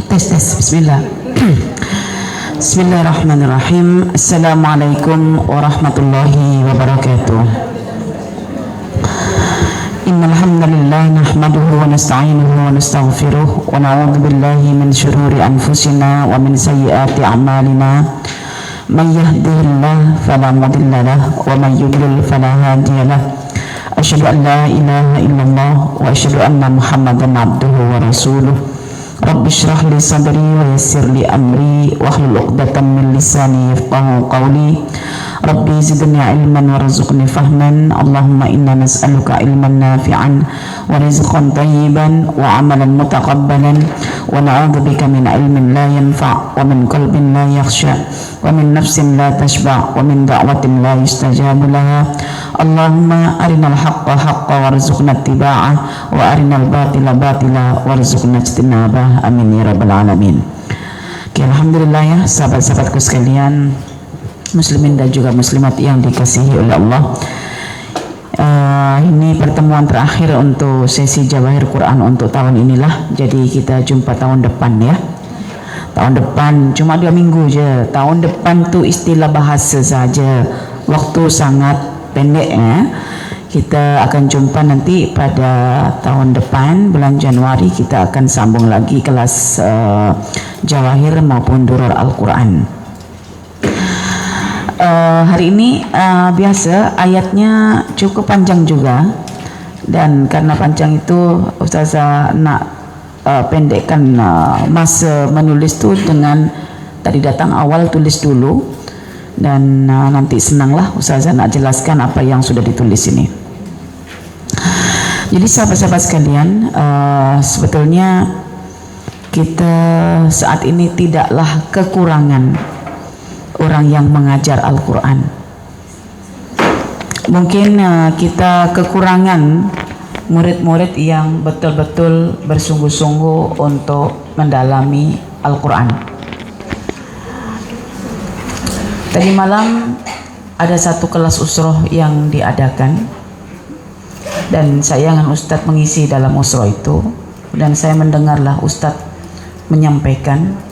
Tes. Bismillah. Bismillahirrahmanirrahim. Assalamualaikum warahmatullahi wabarakatuh. Innal hamdalillah nahmaduhu wa nasta'inuhu wa nastaghfiruh wa na'udzu billahi min shururi anfusina wa min sayyiati a'malina. Man yahdihillahu fala mudilla lahu wa man yudlil fala hadiya lahu. Asyhadu an la ilaha illallah wa asyhadu anna Muhammadan abduhu wa rasuluh. Rabbi shrah li sadri wa yassir li amri wahlul 'uqdatam min lisani yafqahu qawli. Rabbi zidni ilman warzuqni fahman. Allahumma inna nas'aluka ilman nafi'an wa rizqan thayyiban wa amalan mutaqabbalan wa na'udzubika min ilmin la yanfa' wa min qalbin la yakhsha wa min nafsin la tashba' wa min da'watin la yustajabu laha. Allahumma arinal haqqa haqqa warzuqna ittiba'ah wa arinal batila batila warzuqna ijtinabah. Amin ya rabbal alamin. Oke, alhamdulillah ya sahabat-sahabatku sekalian, muslimin dan juga muslimat yang dikasihi oleh Allah. Ini pertemuan terakhir untuk sesi Jawahir Quran untuk tahun inilah. Jadi kita jumpa tahun depan ya. Tahun depan cuma 2 minggu je. Tahun depan tuh istilah bahasa saja. Waktu sangat pendek ya. Kita akan jumpa nanti pada tahun depan bulan Januari. Kita akan sambung lagi kelas Jawahir maupun Duror Al-Quran. Hari ini biasa ayatnya cukup panjang juga, dan karena panjang itu Ustazah nak pendekkan masa menulis tu dengan tadi datang awal tulis dulu, dan nanti senanglah Ustazah nak jelaskan apa yang sudah ditulis ini. Jadi sahabat-sahabat sekalian, sebetulnya kita saat ini tidaklah kekurangan orang yang mengajar Al-Quran. Mungkin kita kekurangan murid-murid yang betul-betul bersungguh-sungguh untuk mendalami Al-Quran. Tadi malam ada satu kelas usroh yang diadakan, dan saya dengan Ustadz mengisi dalam usroh itu, dan saya mendengarlah Ustadz menyampaikan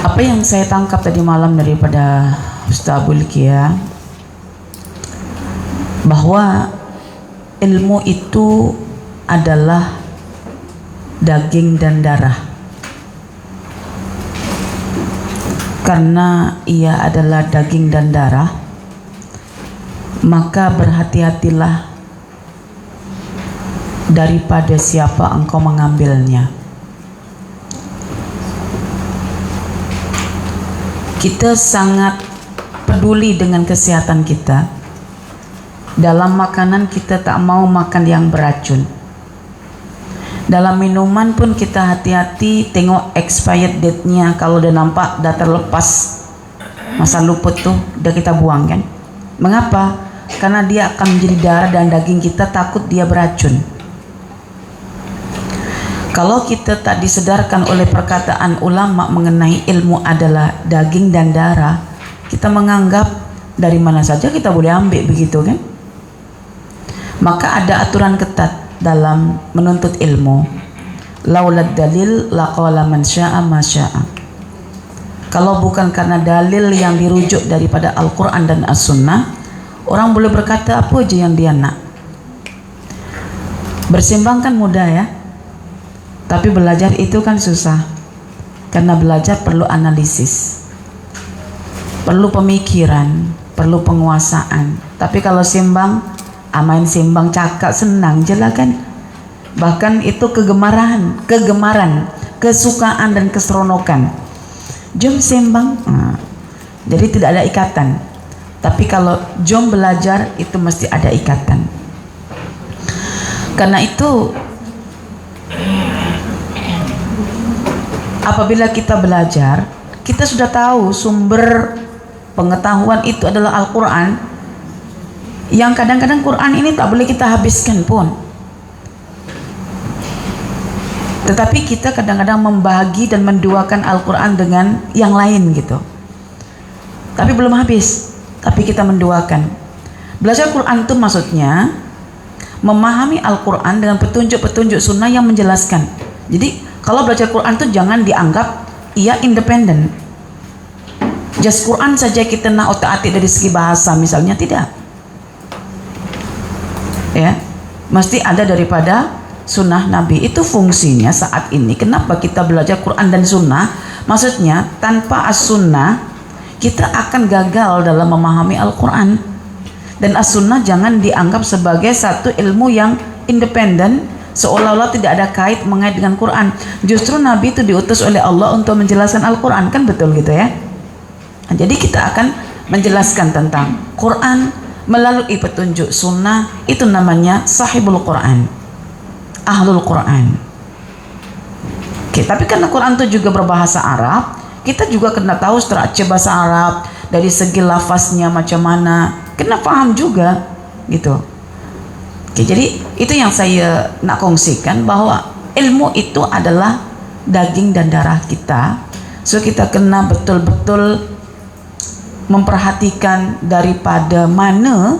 apa yang saya tangkap tadi malam daripada Ustaz Abul Kia, bahwa ilmu itu adalah daging dan darah. Karena ia adalah daging dan darah, maka berhati-hatilah daripada siapa engkau mengambilnya. Kita sangat peduli dengan kesehatan kita. Dalam makanan kita tak mau makan yang beracun. Dalam minuman pun kita hati-hati tengok expired date-nya. Kalau udah nampak dah terlepas masa luput tuh, udah kita buang kan. Mengapa? Karena dia akan menjadi darah dan daging kita, takut dia beracun. Kalau kita tak disedarkan oleh perkataan ulama mengenai ilmu adalah daging dan darah, kita menganggap dari mana saja kita boleh ambil, begitu kan? Maka ada aturan ketat dalam menuntut ilmu. Laulad dalil laqala man syaa ma syaa. Kalau bukan karena dalil yang dirujuk daripada Al-Quran dan As-Sunnah, orang boleh berkata apa aja yang dia nak. Bersimbang kan mudah ya, tapi belajar itu kan susah. Karena belajar perlu analisis, perlu pemikiran, perlu penguasaan. Tapi kalau simbang, main simbang cakap senang je lah kan. Bahkan itu kegemaran, kesukaan dan keseronokan. Jom simbang, jadi tidak ada ikatan. Tapi kalau jom belajar, itu mesti ada ikatan. Karena itu apabila kita belajar, kita sudah tahu sumber pengetahuan itu adalah Al-Quran. yang kadang-kadang Quran ini tak boleh kita habiskan pun, tetapi kita kadang-kadang membagi dan menduakan Al-Quran dengan yang lain gitu, tapi belum habis, tapi kita menduakan. Belajar Quran itu maksudnya memahami Al-Quran dengan petunjuk-petunjuk sunnah yang menjelaskan. Jadi kalau belajar Quran itu jangan dianggap ia independen, just Quran saja kita nak otak-atik dari segi bahasa misalnya, tidak ya, mesti ada daripada sunnah Nabi. Itu fungsinya saat ini kenapa kita belajar Quran dan sunnah. Maksudnya tanpa as-sunnah kita akan gagal dalam memahami Al-Quran, dan as-sunnah jangan dianggap sebagai satu ilmu yang independen, seolah-olah tidak ada mengait dengan Quran. Justru Nabi itu diutus oleh Allah untuk menjelaskan Al-Quran, kan betul gitu ya. Nah, jadi kita akan menjelaskan tentang Quran melalui petunjuk sunnah. Itu namanya sahibul Quran, ahlul Quran. Oke, tapi karena Quran itu juga berbahasa Arab, kita juga kena tahu struktur bahasa Arab dari segi lafaznya macam mana, kena paham juga gitu. Oke, jadi itu yang saya nak kongsikan, bahwa ilmu itu adalah daging dan darah kita, so kita kena betul-betul memperhatikan daripada mana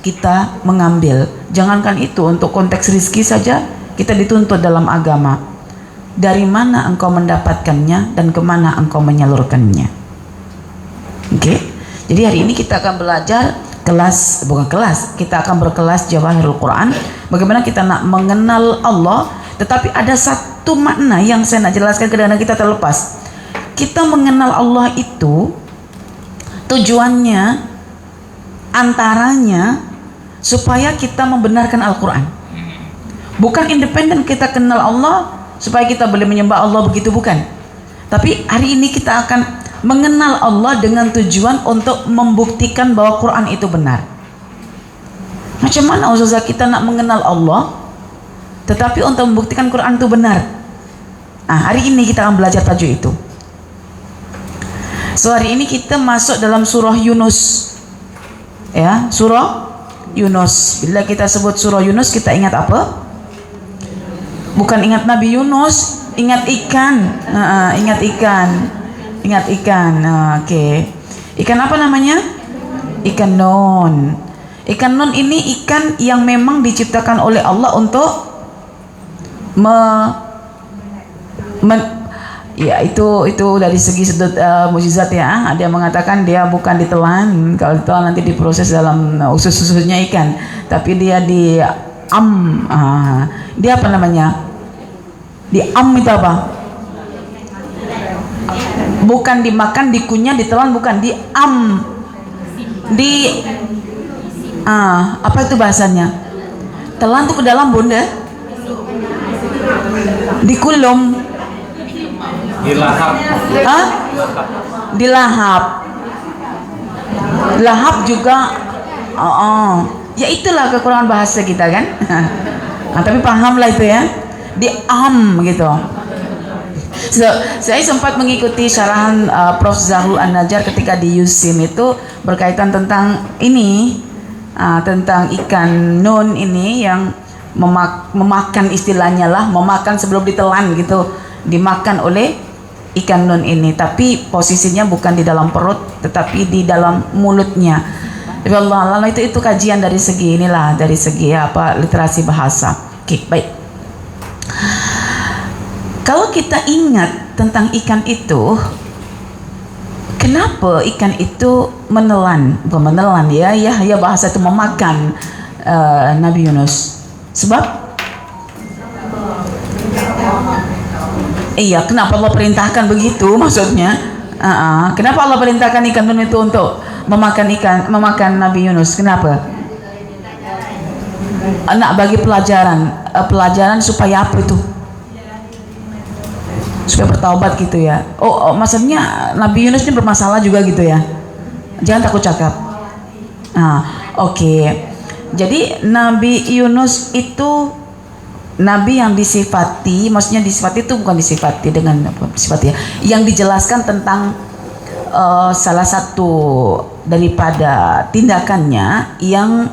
kita mengambil. Jangankan itu, untuk konteks rizki saja kita dituntut dalam agama, dari mana engkau mendapatkannya dan kemana engkau menyalurkannya. Oke, jadi hari ini kita akan belajar kita akan berkelas Jawahirul Quran, bagaimana kita nak mengenal Allah. Tetapi ada satu makna yang saya nak jelaskan, kadang-kadang kita terlepas. Kita mengenal Allah itu tujuannya antaranya supaya kita membenarkan Al-Quran, bukan independen kita kenal Allah supaya kita boleh menyembah Allah, begitu bukan. Tapi hari ini kita akan mengenal Allah dengan tujuan untuk membuktikan bahwa Quran itu benar. Macam mana Ustazah kita nak mengenal Allah tetapi untuk membuktikan Quran itu benar? Nah, hari ini kita akan belajar tajuk itu. So hari ini kita masuk dalam surah Yunus, ya, surah Yunus. Bila kita sebut surah Yunus, kita ingat apa? Bukan ingat Nabi Yunus, ingat ikan. Ingat ikan, ingat ikan. Oke. Ikan apa namanya? Ikan nun. Ikan nun ini ikan yang memang diciptakan oleh Allah untuk ya itu dari segi sudut mukjizat ya. Ada yang mengatakan dia bukan ditelan, kalau ditelan nanti diproses dalam usus-ususnya ikan, tapi dia dia apa namanya, itu apa, bukan dimakan, dikunyah, ditelan, bukan, apa itu bahasanya, telan tuh ke dalam bunda, dikulum, dilahap, lahap juga. Ya itulah kekurangan bahasa kita kan. Tapi pahamlah itu ya, gitu. So, saya sempat mengikuti syarahan Prof. Zahrul An-Najjar ketika di USIM, itu berkaitan tentang ini, tentang ikan nun ini yang memakan, istilahnya lah, memakan sebelum ditelan gitu, dimakan oleh ikan nun ini, tapi posisinya bukan di dalam perut tetapi di dalam mulutnya. Allah, itu kajian dari segi inilah, dari segi literasi bahasa. Oke, baik. Kalau kita ingat tentang ikan itu, kenapa ikan itu menelan, bukan menelan ya bahasa itu memakan Nabi Yunus? Sebab kenapa Allah perintahkan begitu, maksudnya kenapa Allah perintahkan ikan nun itu untuk memakan Nabi Yunus? Kenapa? Nak bagi pelajaran supaya apa itu? Supaya bertaubat gitu ya. Maksudnya Nabi Yunus ini bermasalah juga gitu ya. Jangan takut cakap. Oke. Jadi Nabi Yunus itu Nabi yang disifati, maksudnya disifati itu bukan disifati dengan apa sifat ya, yang dijelaskan tentang salah satu daripada tindakannya yang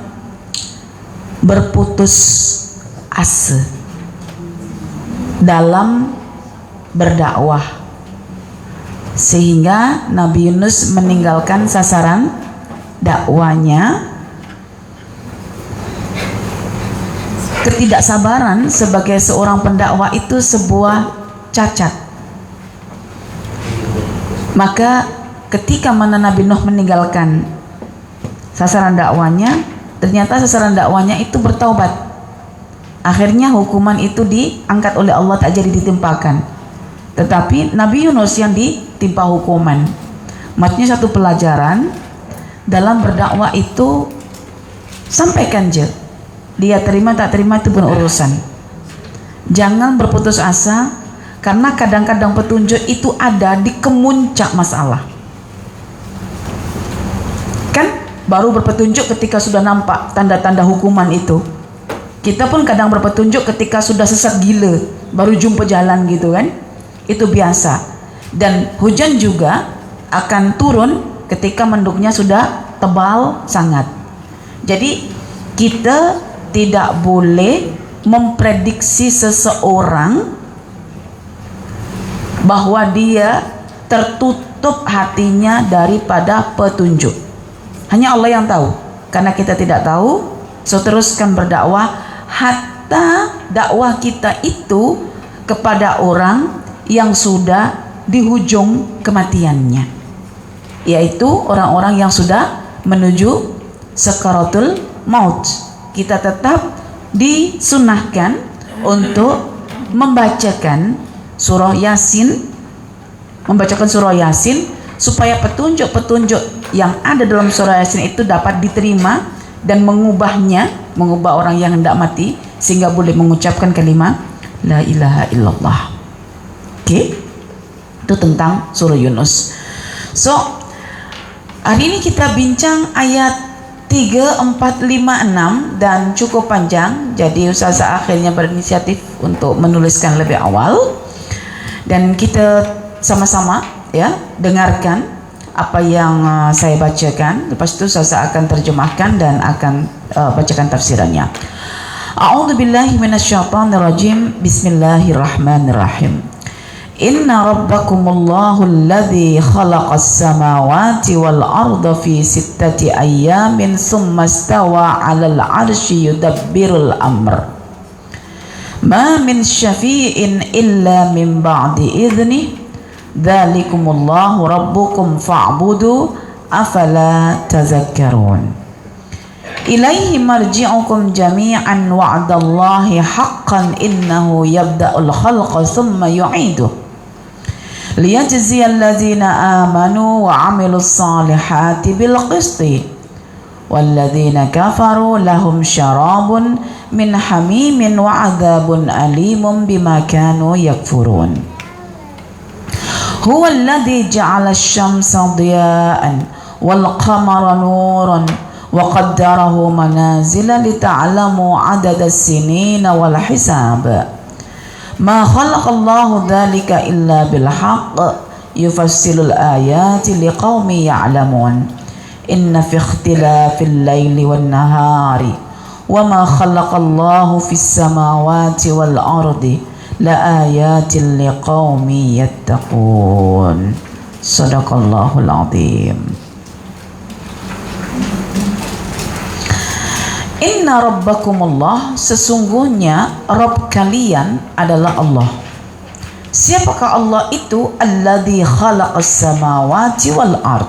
berputus asa dalam berdakwah, sehingga Nabi Yunus meninggalkan sasaran dakwanya. Ketidaksabaran sebagai seorang pendakwah itu sebuah cacat. Maka ketika mana Nabi Nuh meninggalkan sasaran dakwanya, ternyata sasaran dakwanya itu bertaubat. Akhirnya hukuman itu diangkat oleh Allah, tak jadi ditimpakan. Tetapi Nabi Yunus yang ditimpa hukuman. Maksudnya satu pelajaran dalam berdakwah itu, sampaikan je. Dia terima tak terima itu pun urusan. Jangan berputus asa, karena kadang-kadang petunjuk itu ada di kemuncak masalah. Kan baru berpetunjuk ketika sudah nampak tanda-tanda hukuman itu. Kita pun kadang berpetunjuk ketika sudah sesat gila, baru jumpa jalan gitu kan. Itu biasa. Dan hujan juga akan turun ketika menduknya sudah tebal sangat. Jadi kita tidak boleh memprediksi seseorang bahwa dia tertutup hatinya daripada petunjuk. Hanya Allah yang tahu. Karena kita tidak tahu, so teruskan berdakwah hatta dakwah kita itu kepada orang yang sudah di hujung kematiannya, yaitu orang-orang yang sudah menuju sakaratul maut. Kita tetap disunahkan untuk membacakan surah Yasin, supaya petunjuk-petunjuk yang ada dalam surah Yasin itu dapat diterima dan mengubah orang yang hendak mati sehingga boleh mengucapkan kalimat la ilaha illallah. Oke, itu tentang surah Yunus. So, hari ini kita bincang ayat 3, 4, 5, 6 dan cukup panjang. Jadi Ustazah akhirnya berinisiatif untuk menuliskan lebih awal. Dan kita sama-sama ya dengarkan apa yang saya bacakan. Lepas itu Ustazah akan terjemahkan dan akan bacakan tafsirannya. A'udzubillahi minasyaitonirrajim. Bismillahirrahmanirrahim. Inna rabbakumullahu alladhi khalaqas samawati wal arda fi sittati ayyamin thumma istawa 'alal 'arsyi yudabbirul amr. Ma min syafi'in illa min ba'di idhnih. Dzalikumullahu rabbukum fa'budu afala tazakkarun. Ilaihi marji'ukum jami'an wa'dallahi haqqan innahu yabda'ul khalqa thumma yu'iduh. Liyajziyal ladzina amanu wa 'amilus salihati bil qisti walladzina kafaru lahum syarabun min hamimin wa 'adzabun alimun bima kanu yakfurun. Huwa alladzi ja'ala asy-syamsa diya'an wal qamara nuran wa qaddarahu manazila lita'lamu 'adadas sinina wal hisab. Ma khalaqallahu dzalika illa bil haqq yufassilul ayati liqaumin ya'lamun. Inna fi ikhtilafil laili wan nahari wa ma khalaqallahu fis samawati wal ardi la ayatin liqaumin yattaqun. Shadaqallahul azim. Inna rabbakumullah, sesungguhnya Rabb kalian adalah Allah. Siapakah Allah itu? Alladzi khalaqas samawati wal ard,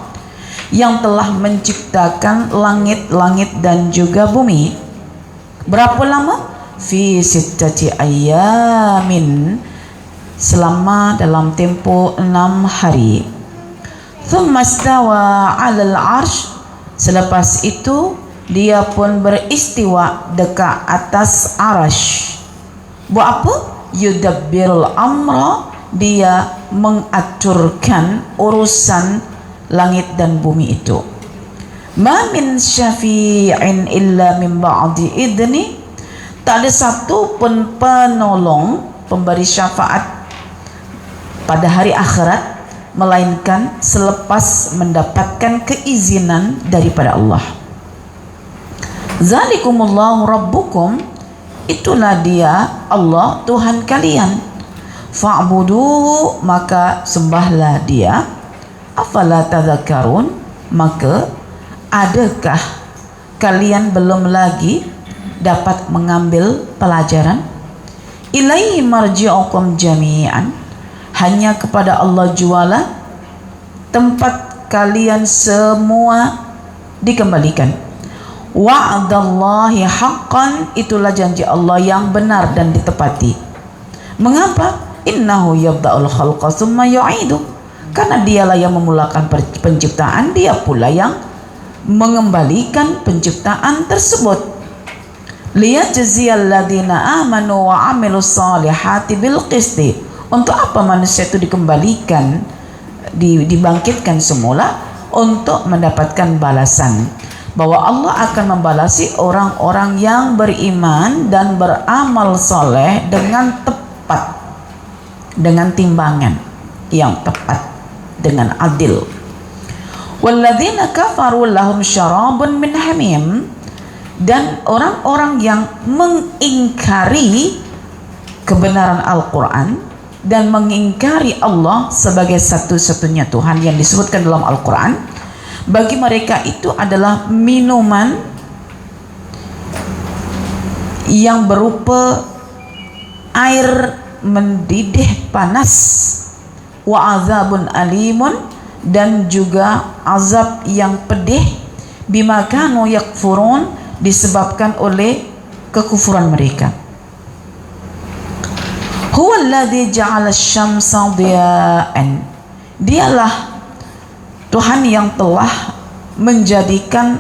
yang telah menciptakan langit-langit dan juga bumi. Berapa lama? Fi sittati ayyamin, selama dalam tempo 6 hari. Thumma istawa 'alal 'arsy, selepas itu dia pun beristiwa dekat atas arash. Buat apa? Yudabbirul amra, dia mengaturkan urusan langit dan bumi itu. Ma min syafi'in illa min ba'di idni, tak ada satu pun penolong, pemberi syafaat pada hari akhirat melainkan selepas mendapatkan keizinan daripada Allah. Zalikumullahu rabbukum, itulah dia Allah Tuhan kalian. Fa'buduhu, maka sembahlah dia. Afala tadhakkarun, maka adakah kalian belum lagi dapat mengambil pelajaran? Ilaihi marji'ukum jami'an, hanya kepada Allah jualah tempat kalian semua dikembalikan. Wa'adallahi haqqan, itulah janji Allah yang benar dan ditepati. Mengapa? Innahu yabda'ul khalqa tsumma yu'idu, karena dialah yang memulakan penciptaan, dia pula yang mengembalikan penciptaan tersebut. Liyajziyal ladzina amanu wa 'amilus shalihati bil qisti, untuk apa manusia itu dikembalikan, dibangkitkan semula? Untuk mendapatkan balasan, bahwa Allah akan membalasi orang-orang yang beriman dan beramal soleh dengan tepat, dengan timbangan yang tepat, dengan adil. Walladzina kafaru lahum syarabun min hamim, dan orang-orang yang mengingkari kebenaran Al-Quran dan mengingkari Allah sebagai satu-satunya Tuhan yang disebutkan dalam Al-Quran, bagi mereka itu adalah minuman yang berupa air mendidih panas, wa azabun alimun, dan juga azab yang pedih, bima kanu yakfurun, disebabkan oleh kekufuran mereka. Huwallazi ja'ala asy-syamsa diya'an, dialah Tuhan yang telah menjadikan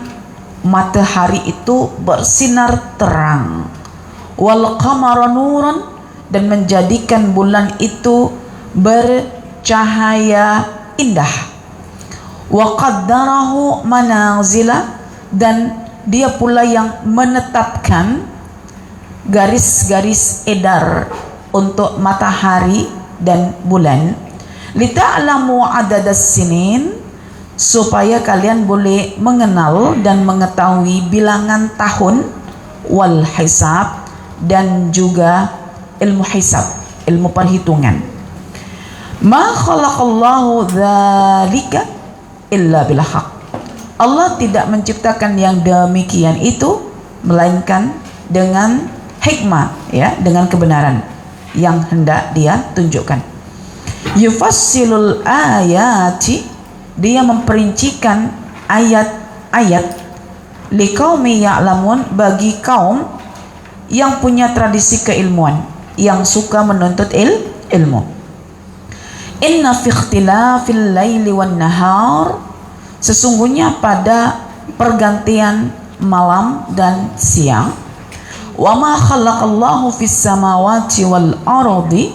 matahari itu bersinar terang, wal qamara nuran, dan menjadikan bulan itu bercahaya indah, wa qaddarahu manazila, dan dia pula yang menetapkan garis-garis edar untuk matahari dan bulan. Lita'lamu adadas sinin, supaya kalian boleh mengenal dan mengetahui bilangan tahun, wal hisab, dan juga ilmu hisab, ilmu perhitungan. Ma khalaqallahu dzalika illa bil haqq, Allah tidak menciptakan yang demikian itu melainkan dengan hikmah, ya, dengan kebenaran yang hendak dia tunjukkan. Yufassilul ayati, dia memperincikan ayat-ayat, liqaumi ya'lamun, bagi kaum yang punya tradisi keilmuan, yang suka menuntut ilmu. Inna fi ikhtilafil laili wan nahar, sesungguhnya pada pergantian malam dan siang, wa ma khalaqallahu fis samawati wal ardi,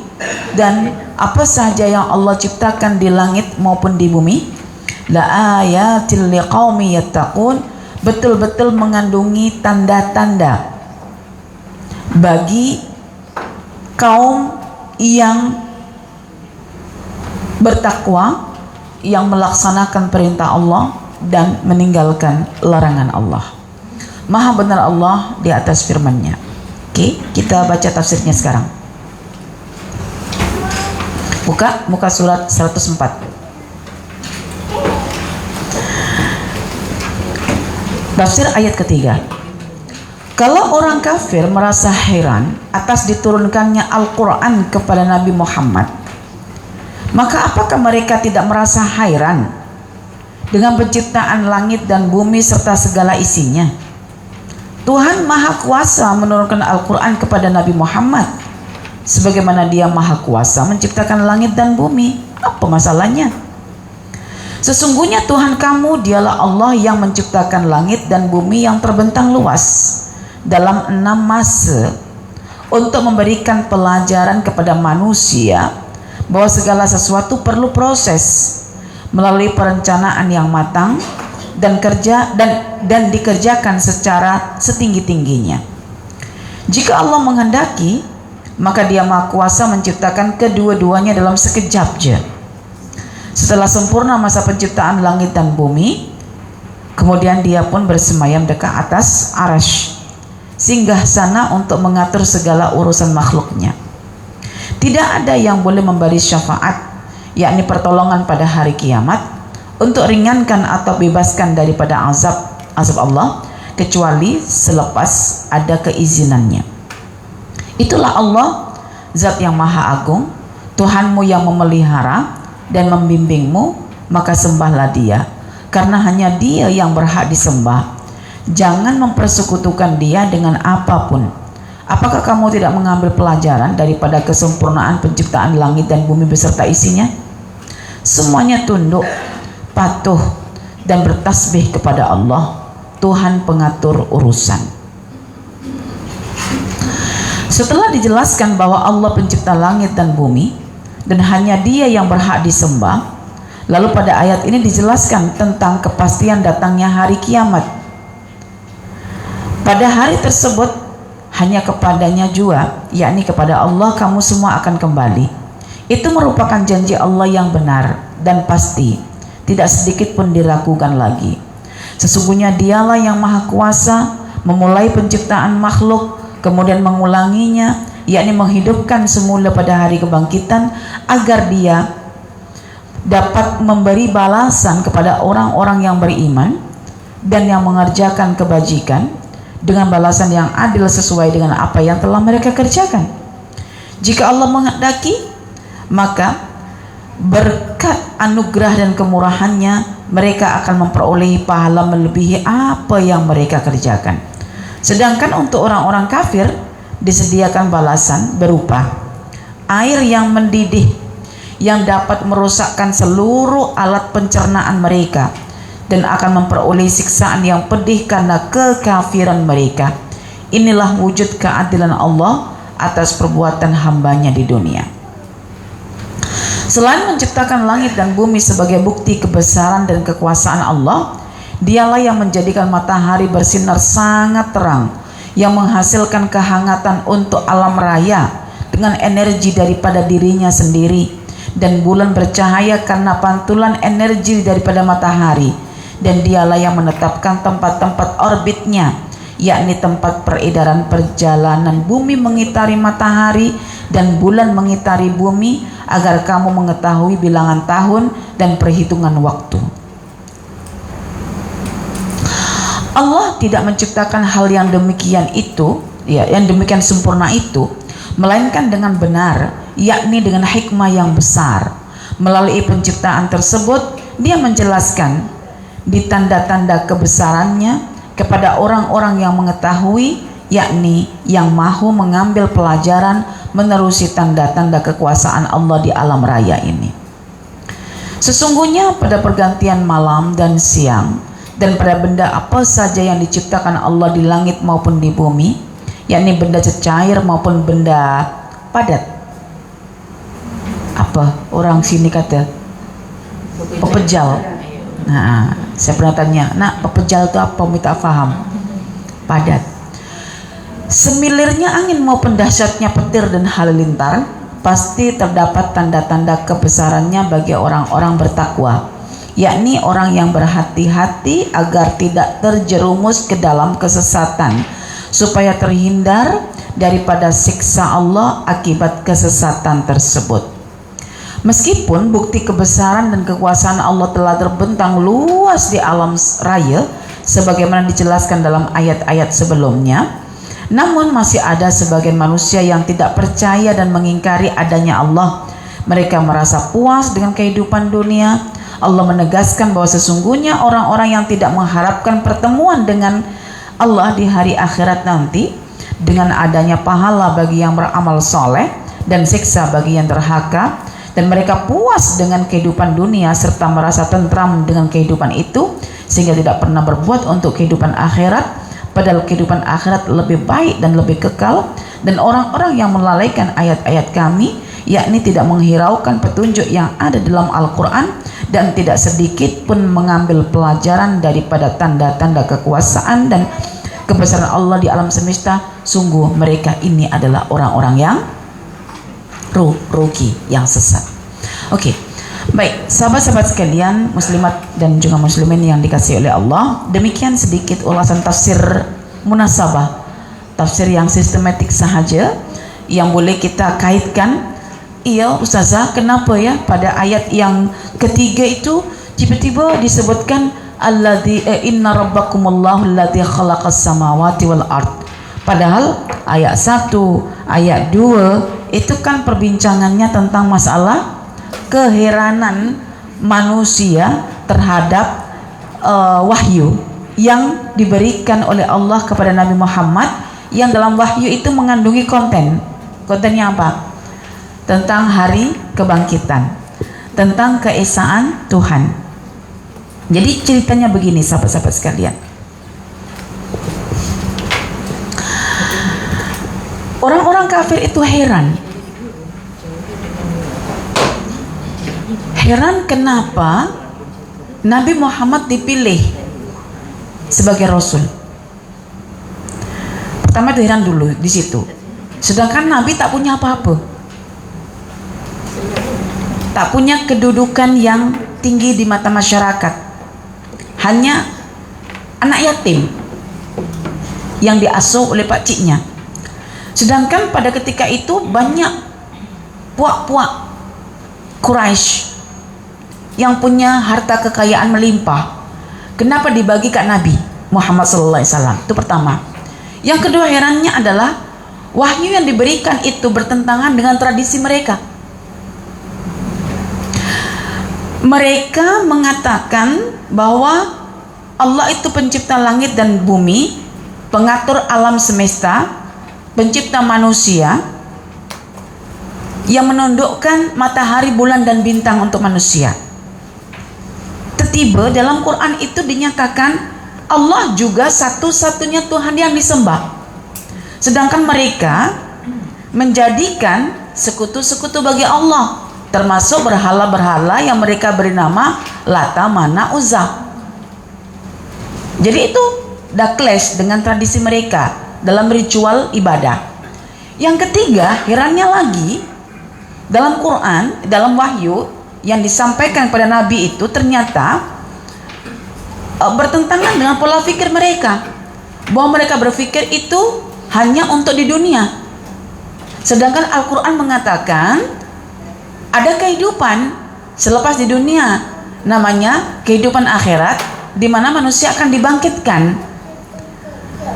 dan apa sahaja yang Allah ciptakan di langit maupun di bumi, la ayatil liqaumi yattaqun, betul-betul mengandungi tanda-tanda bagi kaum yang bertakwa, yang melaksanakan perintah Allah dan meninggalkan larangan Allah. Maha benar Allah di atas firman-Nya. Oke, kita baca tafsirnya sekarang. Muka surat 104. Tafsir ayat ketiga. Kalau orang kafir merasa heran atas diturunkannya Al-Quran kepada Nabi Muhammad, maka apakah mereka tidak merasa heran dengan penciptaan langit dan bumi serta segala isinya? Tuhan Maha Kuasa menurunkan Al-Quran kepada Nabi Muhammad, sebagaimana Dia Maha Kuasa menciptakan langit dan bumi. Apa masalahnya? Sesungguhnya Tuhan kamu dialah Allah yang menciptakan langit dan bumi yang terbentang luas dalam 6 masa, untuk memberikan pelajaran kepada manusia bahwa segala sesuatu perlu proses melalui perencanaan yang matang dan dikerjakan secara setinggi-tingginya. Jika Allah menghendaki, maka Dia Maha Kuasa menciptakan kedua-duanya dalam sekejap je. Setelah sempurna masa penciptaan langit dan bumi, Kemudian dia pun bersemayam dekat atas arasy, singgah sana untuk mengatur segala urusan makhluknya. Tidak ada yang boleh memberi syafaat, yakni pertolongan pada hari kiamat, untuk ringankan atau bebaskan daripada azab Allah, kecuali selepas ada keizinannya. Itulah Allah, Zat yang Maha Agung, Tuhanmu yang memelihara dan membimbingmu, maka sembahlah Dia, karena hanya Dia yang berhak disembah. Jangan mempersekutukan Dia dengan apapun. Apakah kamu tidak mengambil pelajaran daripada kesempurnaan penciptaan langit dan bumi beserta isinya? Semuanya tunduk, patuh, dan bertasbih kepada Allah, Tuhan pengatur urusan. Setelah dijelaskan bahwa Allah pencipta langit dan bumi dan hanya Dia yang berhak disembah, lalu pada ayat ini dijelaskan tentang kepastian datangnya hari kiamat. Pada hari tersebut hanya kepadanya jua, yakni kepada Allah kamu semua akan kembali. Itu merupakan janji Allah yang benar dan pasti, tidak sedikit pun diragukan lagi. Sesungguhnya Dialah yang Maha Kuasa, memulai penciptaan makhluk, kemudian mengulanginya, yakni menghidupkan semula pada hari kebangkitan, agar Dia dapat memberi balasan kepada orang-orang yang beriman dan yang mengerjakan kebajikan dengan balasan yang adil sesuai dengan apa yang telah mereka kerjakan. Jika Allah menghendaki, maka berkat anugerah dan kemurahannya mereka akan memperoleh pahala melebihi apa yang mereka kerjakan. Sedangkan untuk orang-orang kafir disediakan balasan berupa air yang mendidih yang dapat merusakkan seluruh alat pencernaan mereka, dan akan memperoleh siksaan yang pedih karena kekafiran mereka. Inilah wujud keadilan Allah atas perbuatan hambanya di dunia. Selain menciptakan langit dan bumi sebagai bukti kebesaran dan kekuasaan Allah, Dialah yang menjadikan matahari bersinar sangat terang, yang menghasilkan kehangatan untuk alam raya dengan energi daripada dirinya sendiri, dan bulan bercahaya karena pantulan energi daripada matahari. Dan Dialah yang menetapkan tempat-tempat orbitnya, yakni tempat peredaran perjalanan bumi mengitari matahari dan bulan mengitari bumi, agar kamu mengetahui bilangan tahun dan perhitungan waktu. Allah tidak menciptakan hal yang demikian itu, yang demikian sempurna itu, melainkan dengan benar, yakni dengan hikmah yang besar. Melalui penciptaan tersebut, Dia menjelaskan di tanda-tanda kebesarannya kepada orang-orang yang mengetahui, yakni yang mahu mengambil pelajaran menerusi tanda-tanda kekuasaan Allah di alam raya ini. Sesungguhnya pada pergantian malam dan siang, dan pada benda apa saja yang diciptakan Allah di langit maupun di bumi, yakni benda cecair maupun benda padat. Apa orang sini kata? Pepejal. Nah, saya pernah tanya, nak, pepejal itu apa? Minta faham. Padat. Semilirnya angin maupun dahsyatnya petir dan halilintar, pasti terdapat tanda-tanda kebesarannya bagi orang-orang bertakwa, yakni orang yang berhati-hati agar tidak terjerumus ke dalam kesesatan, supaya terhindar daripada siksa Allah akibat kesesatan tersebut. Meskipun bukti kebesaran dan kekuasaan Allah telah terbentang luas di alam raya sebagaimana dijelaskan dalam ayat-ayat sebelumnya, namun masih ada sebagian manusia yang tidak percaya dan mengingkari adanya Allah. Mereka merasa puas dengan kehidupan dunia. Allah menegaskan bahwa sesungguhnya orang-orang yang tidak mengharapkan pertemuan dengan Allah di hari akhirat nanti, dengan adanya pahala bagi yang beramal soleh dan siksa bagi yang derhaka, dan mereka puas dengan kehidupan dunia serta merasa tentram dengan kehidupan itu, sehingga tidak pernah berbuat untuk kehidupan akhirat, padahal kehidupan akhirat lebih baik dan lebih kekal. Dan orang-orang yang melalaikan ayat-ayat kami, yakni tidak menghiraukan petunjuk yang ada dalam Al-Quran, dan tidak sedikit pun mengambil pelajaran daripada tanda-tanda kekuasaan dan kebesaran Allah di alam semesta, sungguh mereka ini adalah orang-orang yang rugi, yang sesat. Oke. Baik, sahabat-sahabat sekalian, muslimat dan juga muslimin yang dikasihi oleh Allah, demikian sedikit ulasan tafsir munasabah, tafsir yang sistematik sahaja yang boleh kita kaitkan. Iya Ustazah, kenapa ya pada ayat yang ketiga itu tiba-tiba disebutkan alladzi inna rabbakumullahu alladzi khalaqas samawati wal ard, padahal ayat 1, ayat 2 itu kan perbincangannya tentang masalah keheranan manusia terhadap wahyu yang diberikan oleh Allah kepada Nabi Muhammad, yang dalam wahyu itu mengandungi kontennya apa? Tentang hari kebangkitan, tentang keesaan Tuhan. Jadi ceritanya begini sahabat-sahabat sekalian, orang-orang kafir itu heran kenapa Nabi Muhammad dipilih sebagai Rasul. Pertama itu heran dulu di situ. Sedangkan Nabi tak punya apa-apa, tak punya kedudukan yang tinggi di mata masyarakat, hanya anak yatim yang diasuh oleh pak ciknya. Sedangkan pada ketika itu banyak puak-puak Quraisy yang punya harta kekayaan melimpah. Kenapa dibagi ke Nabi Muhammad SAW? Itu pertama. Yang kedua herannya adalah wahyu yang diberikan itu bertentangan dengan tradisi mereka. Mereka mengatakan bahwa Allah itu pencipta langit dan bumi, pengatur alam semesta, pencipta manusia, yang menundukkan matahari, bulan dan bintang untuk manusia. Tiba dalam Quran itu dinyatakan Allah juga satu-satunya Tuhan yang disembah. Sedangkan mereka menjadikan sekutu-sekutu bagi Allah, termasuk berhala-berhala yang mereka beri nama Lata, Mana, Uzza. Jadi itu dah clash dengan tradisi mereka dalam ritual ibadah. Yang ketiga, herannya lagi, dalam Quran, dalam wahyu yang disampaikan kepada Nabi itu ternyata bertentangan dengan pola pikir mereka, bahwa mereka berpikir itu hanya untuk di dunia. Sedangkan Al-Quran mengatakan ada kehidupan selepas di dunia, namanya kehidupan akhirat, di mana manusia akan dibangkitkan.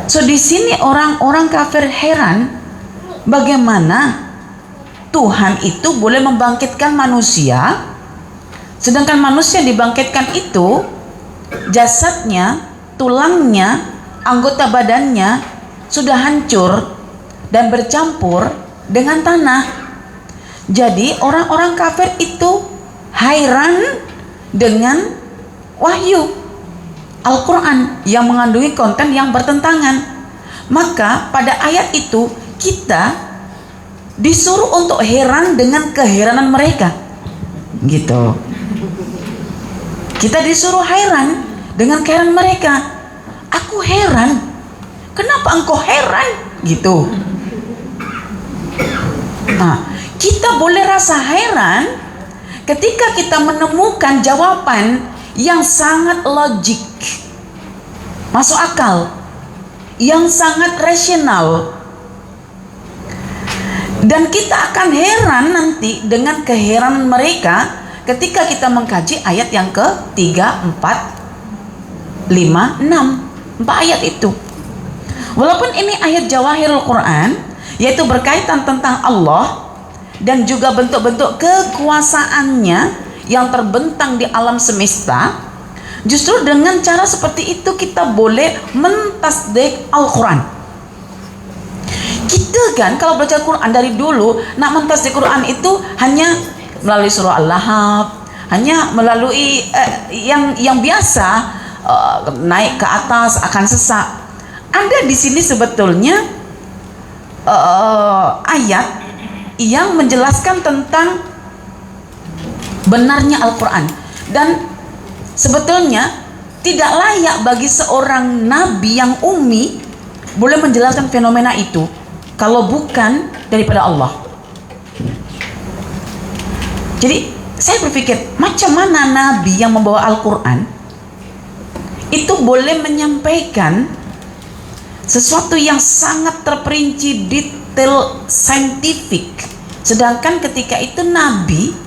So di sini orang-orang kafir heran bagaimana Tuhan itu boleh membangkitkan manusia, sedangkan manusia dibangkitkan itu jasadnya, tulangnya, anggota badannya sudah hancur dan bercampur dengan tanah. Jadi orang-orang kafir itu heran dengan wahyu Al-Quran yang mengandungi konten yang bertentangan. Maka pada ayat itu kita disuruh untuk heran dengan keheranan mereka, gitu. Kita disuruh heran dengan keheranan mereka. Aku heran, kenapa engkau heran? Gitu. Nah, kita boleh rasa heran ketika kita menemukan jawaban yang sangat logik, masuk akal, yang sangat rasional. Dan kita akan heran nanti dengan keheranan mereka ketika kita mengkaji ayat yang ke-3, 4, 5, 6, 4 ayat itu. Walaupun ini ayat Jawahirul Quran, yaitu berkaitan tentang Allah dan juga bentuk-bentuk kekuasaannya yang terbentang di alam semesta, justru dengan cara seperti itu kita boleh mentasdik Al-Quran. Kita kan kalau baca Quran dari dulu, nak mentasdik Quran itu hanya melalui surah Al-Lahab, hanya melalui yang biasa, naik ke atas akan sesak. Ada di sini sebetulnya ayat yang menjelaskan tentang benarnya Al-Quran, dan sebetulnya tidak layak bagi seorang nabi yang ummi boleh menjelaskan fenomena itu kalau bukan daripada Allah. Jadi Saya berpikir, macam mana Nabi yang membawa Al-Quran itu boleh menyampaikan sesuatu yang sangat terperinci, detail, saintifik, sedangkan ketika itu Nabi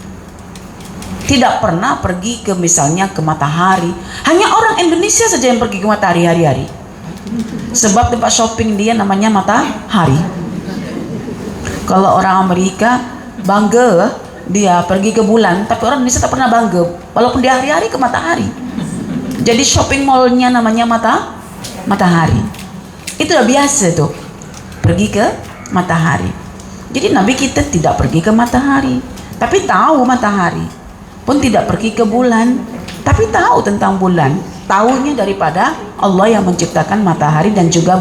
tidak pernah pergi ke misalnya ke matahari. Hanya orang Indonesia saja yang pergi ke matahari hari-hari, sebab tempat shopping dia namanya matahari. Kalau orang Amerika bangga dia pergi ke bulan, tapi orang Indonesia tak pernah bangga walaupun dia hari-hari ke matahari. Jadi shopping mallnya namanya matahari. Itu udah biasa tuh, pergi ke matahari. Jadi Nabi kita tidak pergi ke matahari, tapi tahu matahari. Pun tidak pergi ke bulan, tapi tahu tentang bulan. Tahunya daripada Allah yang menciptakan matahari dan juga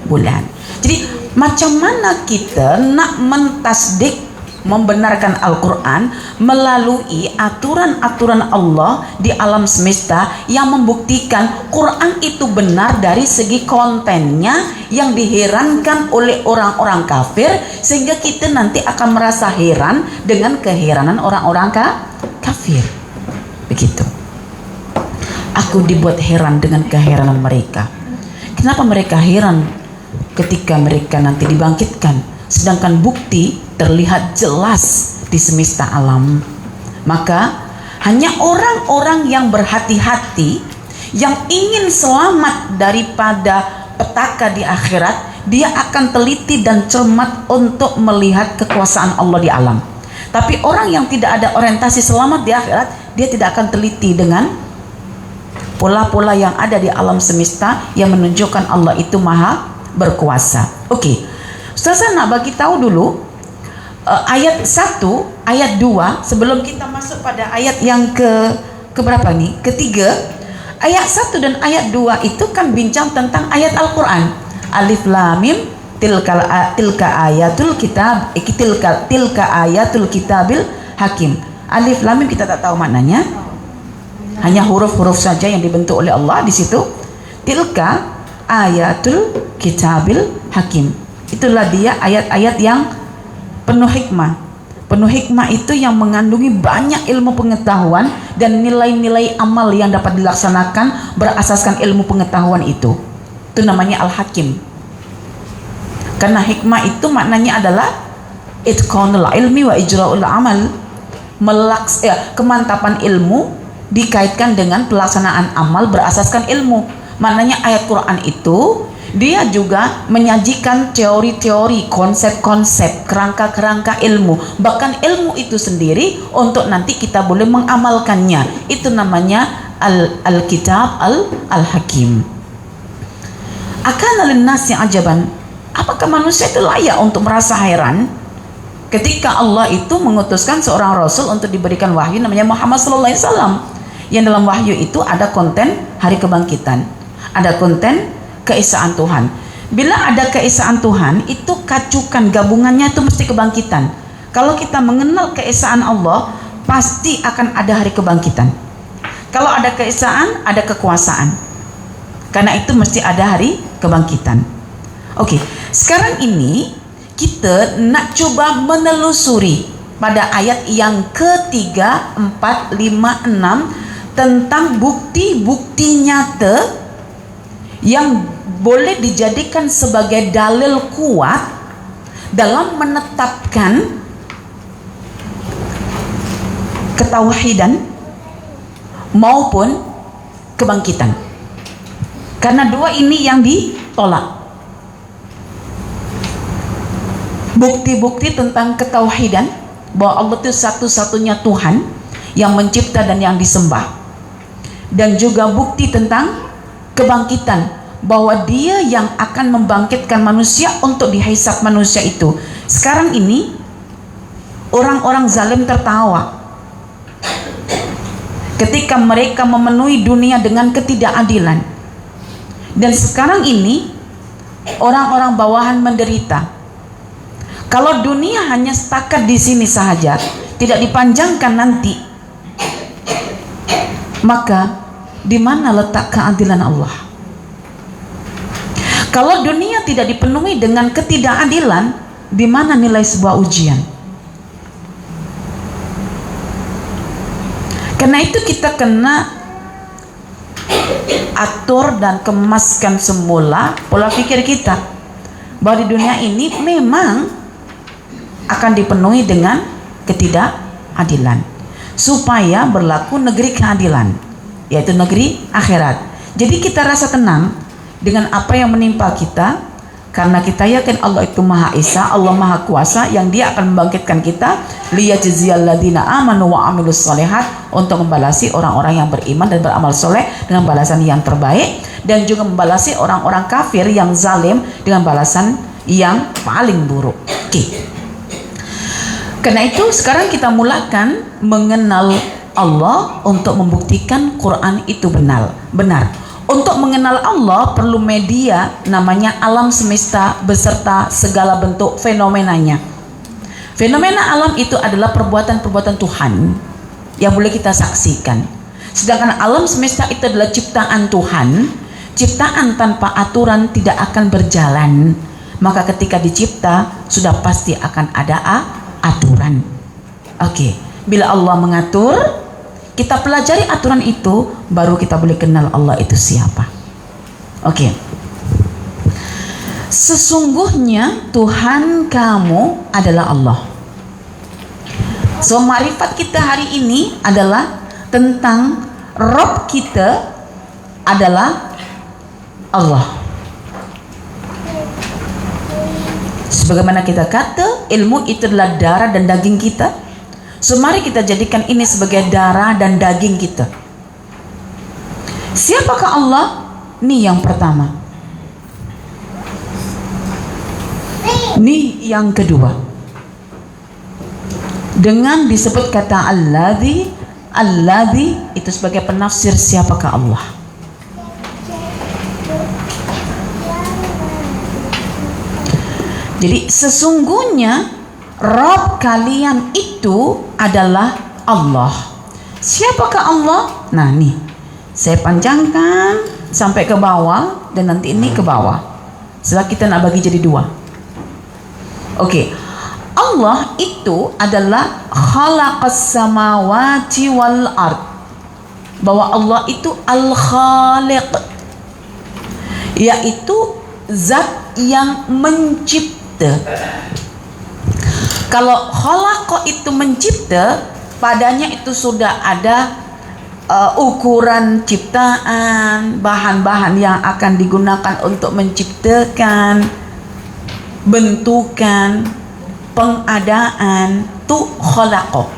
bulan. Jadi macam mana kita nak mentasdik, membenarkan Al-Quran melalui aturan-aturan Allah di alam semesta yang membuktikan Quran itu benar dari segi kontennya, yang diherankan oleh orang-orang kafir, sehingga kita nanti akan merasa heran dengan keheranan orang-orang kafir. Begitu. Aku dibuat heran dengan keheranan mereka. Kenapa mereka heran ketika mereka nanti dibangkitkan, sedangkan bukti terlihat jelas di semesta alam? Maka hanya orang-orang yang berhati-hati, yang ingin selamat daripada petaka di akhirat, dia akan teliti dan cermat untuk melihat kekuasaan Allah di alam. Tapi orang yang tidak ada orientasi selamat di akhirat, dia tidak akan teliti dengan pola-pola yang ada di alam semesta yang menunjukkan Allah itu maha berkuasa. Oke, Ustazah nak bagi tahu dulu ayat 1, ayat 2 sebelum kita masuk pada ayat yang ke berapa nih? Ketiga. Ayat 1 dan ayat 2 itu kan bincang tentang ayat Al-Qur'an. Alif Lam Mim tilka ayatul kitab, tilka ayatul kitabil hakim. Alif Lam Mim kita tak tahu maknanya. Hanya huruf-huruf saja yang dibentuk oleh Allah di situ. Tilka ayatul kitabil hakim. Itulah dia ayat-ayat yang penuh hikmah. Penuh hikmah itu yang mengandungi banyak ilmu pengetahuan dan nilai-nilai amal yang dapat dilaksanakan berasaskan ilmu pengetahuan itu. Itu namanya Al-Hakim. Karena hikmah itu maknanya adalah itqanul ilmi wa ijra'ul amal. Kemantapan ilmu dikaitkan dengan pelaksanaan amal berasaskan ilmu. Maknanya ayat Quran itu dia juga menyajikan teori-teori, konsep-konsep, kerangka-kerangka ilmu, bahkan ilmu itu sendiri untuk nanti kita boleh mengamalkannya. Itu namanya Al-Kitab Al-Hakim. Akana linnasi ajaban, apakah manusia itu layak untuk merasa heran ketika Allah itu mengutuskan seorang rasul untuk diberikan wahyu namanya Muhammad sallallahu alaihi wasallam, yang dalam wahyu itu ada konten hari kebangkitan, ada konten keesaan Tuhan. Bila ada keesaan Tuhan, itu kacukan gabungannya itu mesti kebangkitan. Kalau kita mengenal keesaan Allah, pasti akan ada hari kebangkitan. Kalau ada keesaan, ada kekuasaan. Karena itu mesti ada hari kebangkitan. Oke, sekarang ini kita nak coba menelusuri pada ayat yang ketiga, 4, 5, 6 tentang bukti-bukti nyata yang boleh dijadikan sebagai dalil kuat dalam menetapkan ketauhidan maupun kebangkitan. Karena dua ini yang ditolak. Bukti-bukti tentang ketauhidan bahwa Allah itu satu-satunya Tuhan yang mencipta dan yang disembah, dan juga bukti tentang kebangkitan bahwa dia yang akan membangkitkan manusia untuk dihisab manusia itu. Sekarang ini orang-orang zalim tertawa ketika mereka memenuhi dunia dengan ketidakadilan, dan sekarang ini orang-orang bawahan menderita. Kalau dunia hanya setakat di sini saja, tidak dipanjangkan nanti, maka di mana letak keadilan Allah? Kalau dunia tidak dipenuhi dengan ketidakadilan, di mana nilai sebuah ujian? Karena itu kita kena atur dan kemaskan semula pola pikir kita bahwa di dunia ini memang akan dipenuhi dengan ketidakadilan supaya berlaku negeri keadilan, yaitu negeri akhirat. Jadi kita rasa tenang dengan apa yang menimpa kita karena kita yakin Allah itu Maha Esa, Allah Maha Kuasa, yang Dia akan membangkitkan kita liyajziyal ladzina amanu wa amilus sholihat, untuk membalasi orang-orang yang beriman dan beramal soleh dengan balasan yang terbaik, dan juga membalasi orang-orang kafir yang zalim dengan balasan yang paling buruk. Oke. Karena itu sekarang kita mulakan mengenal Allah untuk membuktikan Quran itu benar. Untuk mengenal Allah perlu media namanya alam semesta beserta segala bentuk fenomenanya. Fenomena alam itu adalah perbuatan-perbuatan Tuhan yang boleh kita saksikan. Sedangkan alam semesta itu adalah ciptaan Tuhan. Ciptaan tanpa aturan tidak akan berjalan. Maka ketika dicipta sudah pasti akan ada aturan. Oke, bila Allah mengatur, kita pelajari aturan itu, baru kita boleh kenal Allah itu siapa. Oke. Sesungguhnya Tuhan kamu adalah Allah. So, ma'rifat kita hari ini adalah tentang Rabb kita adalah Allah. Sebagaimana kita kata, ilmu itu adalah darah dan daging kita. So, mari kita jadikan ini sebagai darah dan daging kita. Siapakah Allah? Ini yang pertama. Ini yang kedua. Dengan disebut kata Alladzi itu sebagai penafsir siapakah Allah. Jadi sesungguhnya Rabb kalian itu adalah Allah. Siapakah Allah? Nah, nih saya panjangkan sampai ke bawah dan nanti ini ke bawah. Setelah kita nak bagi jadi dua. Oke. Allah itu adalah khalaqas samawati wal ard. Bahwa Allah itu al-khaliq, yaitu zat yang mencipta. Kalau khalaqa itu mencipta, padanya itu sudah ada ukuran ciptaan, bahan-bahan yang akan digunakan untuk menciptakan, bentukan, pengadaan, tu khalaqa.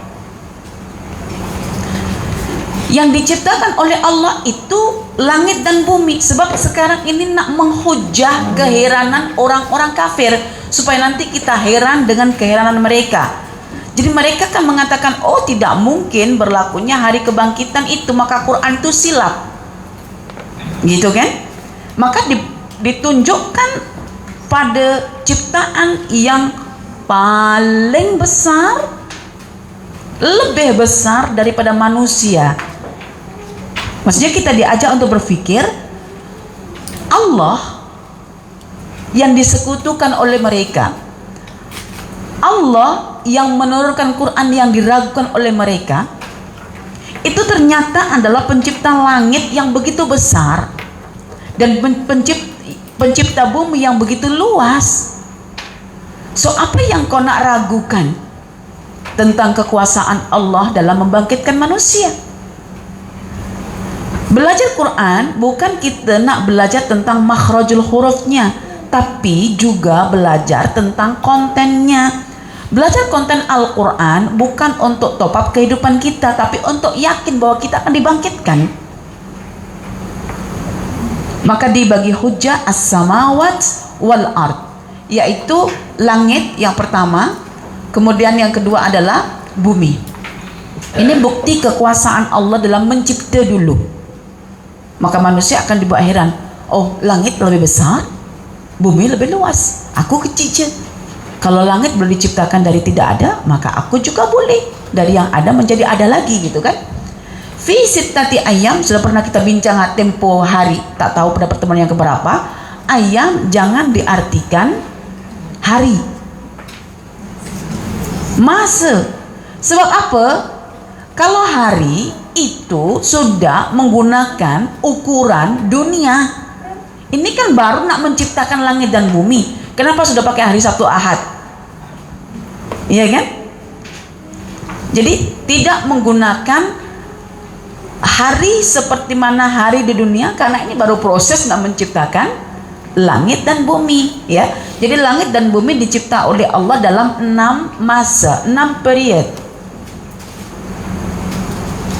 Yang diciptakan oleh Allah itu langit dan bumi. Sebab sekarang ini nak menghujah keheranan orang-orang kafir, supaya nanti kita heran dengan keheranan mereka. Jadi mereka kan mengatakan, oh tidak mungkin berlakunya hari kebangkitan itu, maka Quran itu silap, gitu kan? Maka ditunjukkan pada ciptaan yang paling besar, lebih besar daripada manusia. Maksudnya kita diajak untuk berpikir Allah yang disekutukan oleh mereka, Allah yang menurunkan Quran yang diragukan oleh mereka, itu ternyata adalah pencipta langit yang begitu besar dan pencipta bumi yang begitu luas. So, apa yang kau nak ragukan tentang kekuasaan Allah dalam membangkitkan manusia? Belajar Quran bukan kita nak belajar tentang makhrajul hurufnya, tapi juga belajar tentang kontennya. Belajar konten Al-Quran bukan untuk top up kehidupan kita, tapi untuk yakin bahwa kita akan dibangkitkan. Maka dibagi hujjah as-samawat wal ard, yaitu langit yang pertama, kemudian yang kedua adalah bumi. Ini bukti kekuasaan Allah dalam mencipta dulu. Maka manusia akan dibuat heran, oh langit lebih besar, bumi lebih luas, aku kecil je. Kalau langit boleh diciptakan dari tidak ada, maka aku juga boleh dari yang ada menjadi ada lagi, gitu kan? Fi sittati ayam, sudah pernah kita bincang tempo hari, tak tahu pada pertemuan yang keberapa. Ayam jangan diartikan hari, masa. Sebab apa? Kalau hari itu sudah menggunakan ukuran dunia. Ini kan baru nak menciptakan langit dan bumi. Kenapa sudah pakai hari Sabtu Ahad? Iya kan? Jadi tidak menggunakan hari seperti mana hari di dunia, karena ini baru proses nak menciptakan langit dan bumi, ya. Jadi langit dan bumi dicipta oleh Allah dalam 6 masa, 6 period.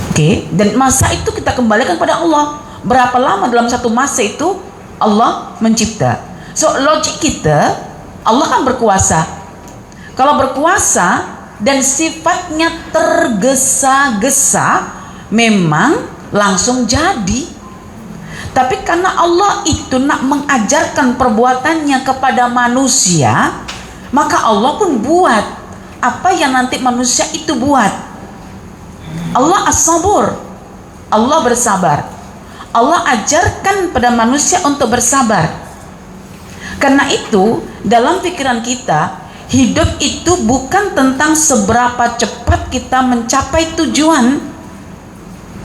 Oke, dan masa itu kita kembalikan pada Allah. Berapa lama dalam satu masa itu Allah mencipta? So logik kita, Allah kan berkuasa. Kalau berkuasa dan sifatnya tergesa-gesa, memang langsung jadi. Tapi karena Allah itu nak mengajarkan perbuatannya kepada manusia, maka Allah pun buat apa yang nanti manusia itu buat. Allah as-sabur, Allah bersabar. Allah ajarkan pada manusia untuk bersabar. Karena itu dalam pikiran kita, hidup itu bukan tentang seberapa cepat kita mencapai tujuan,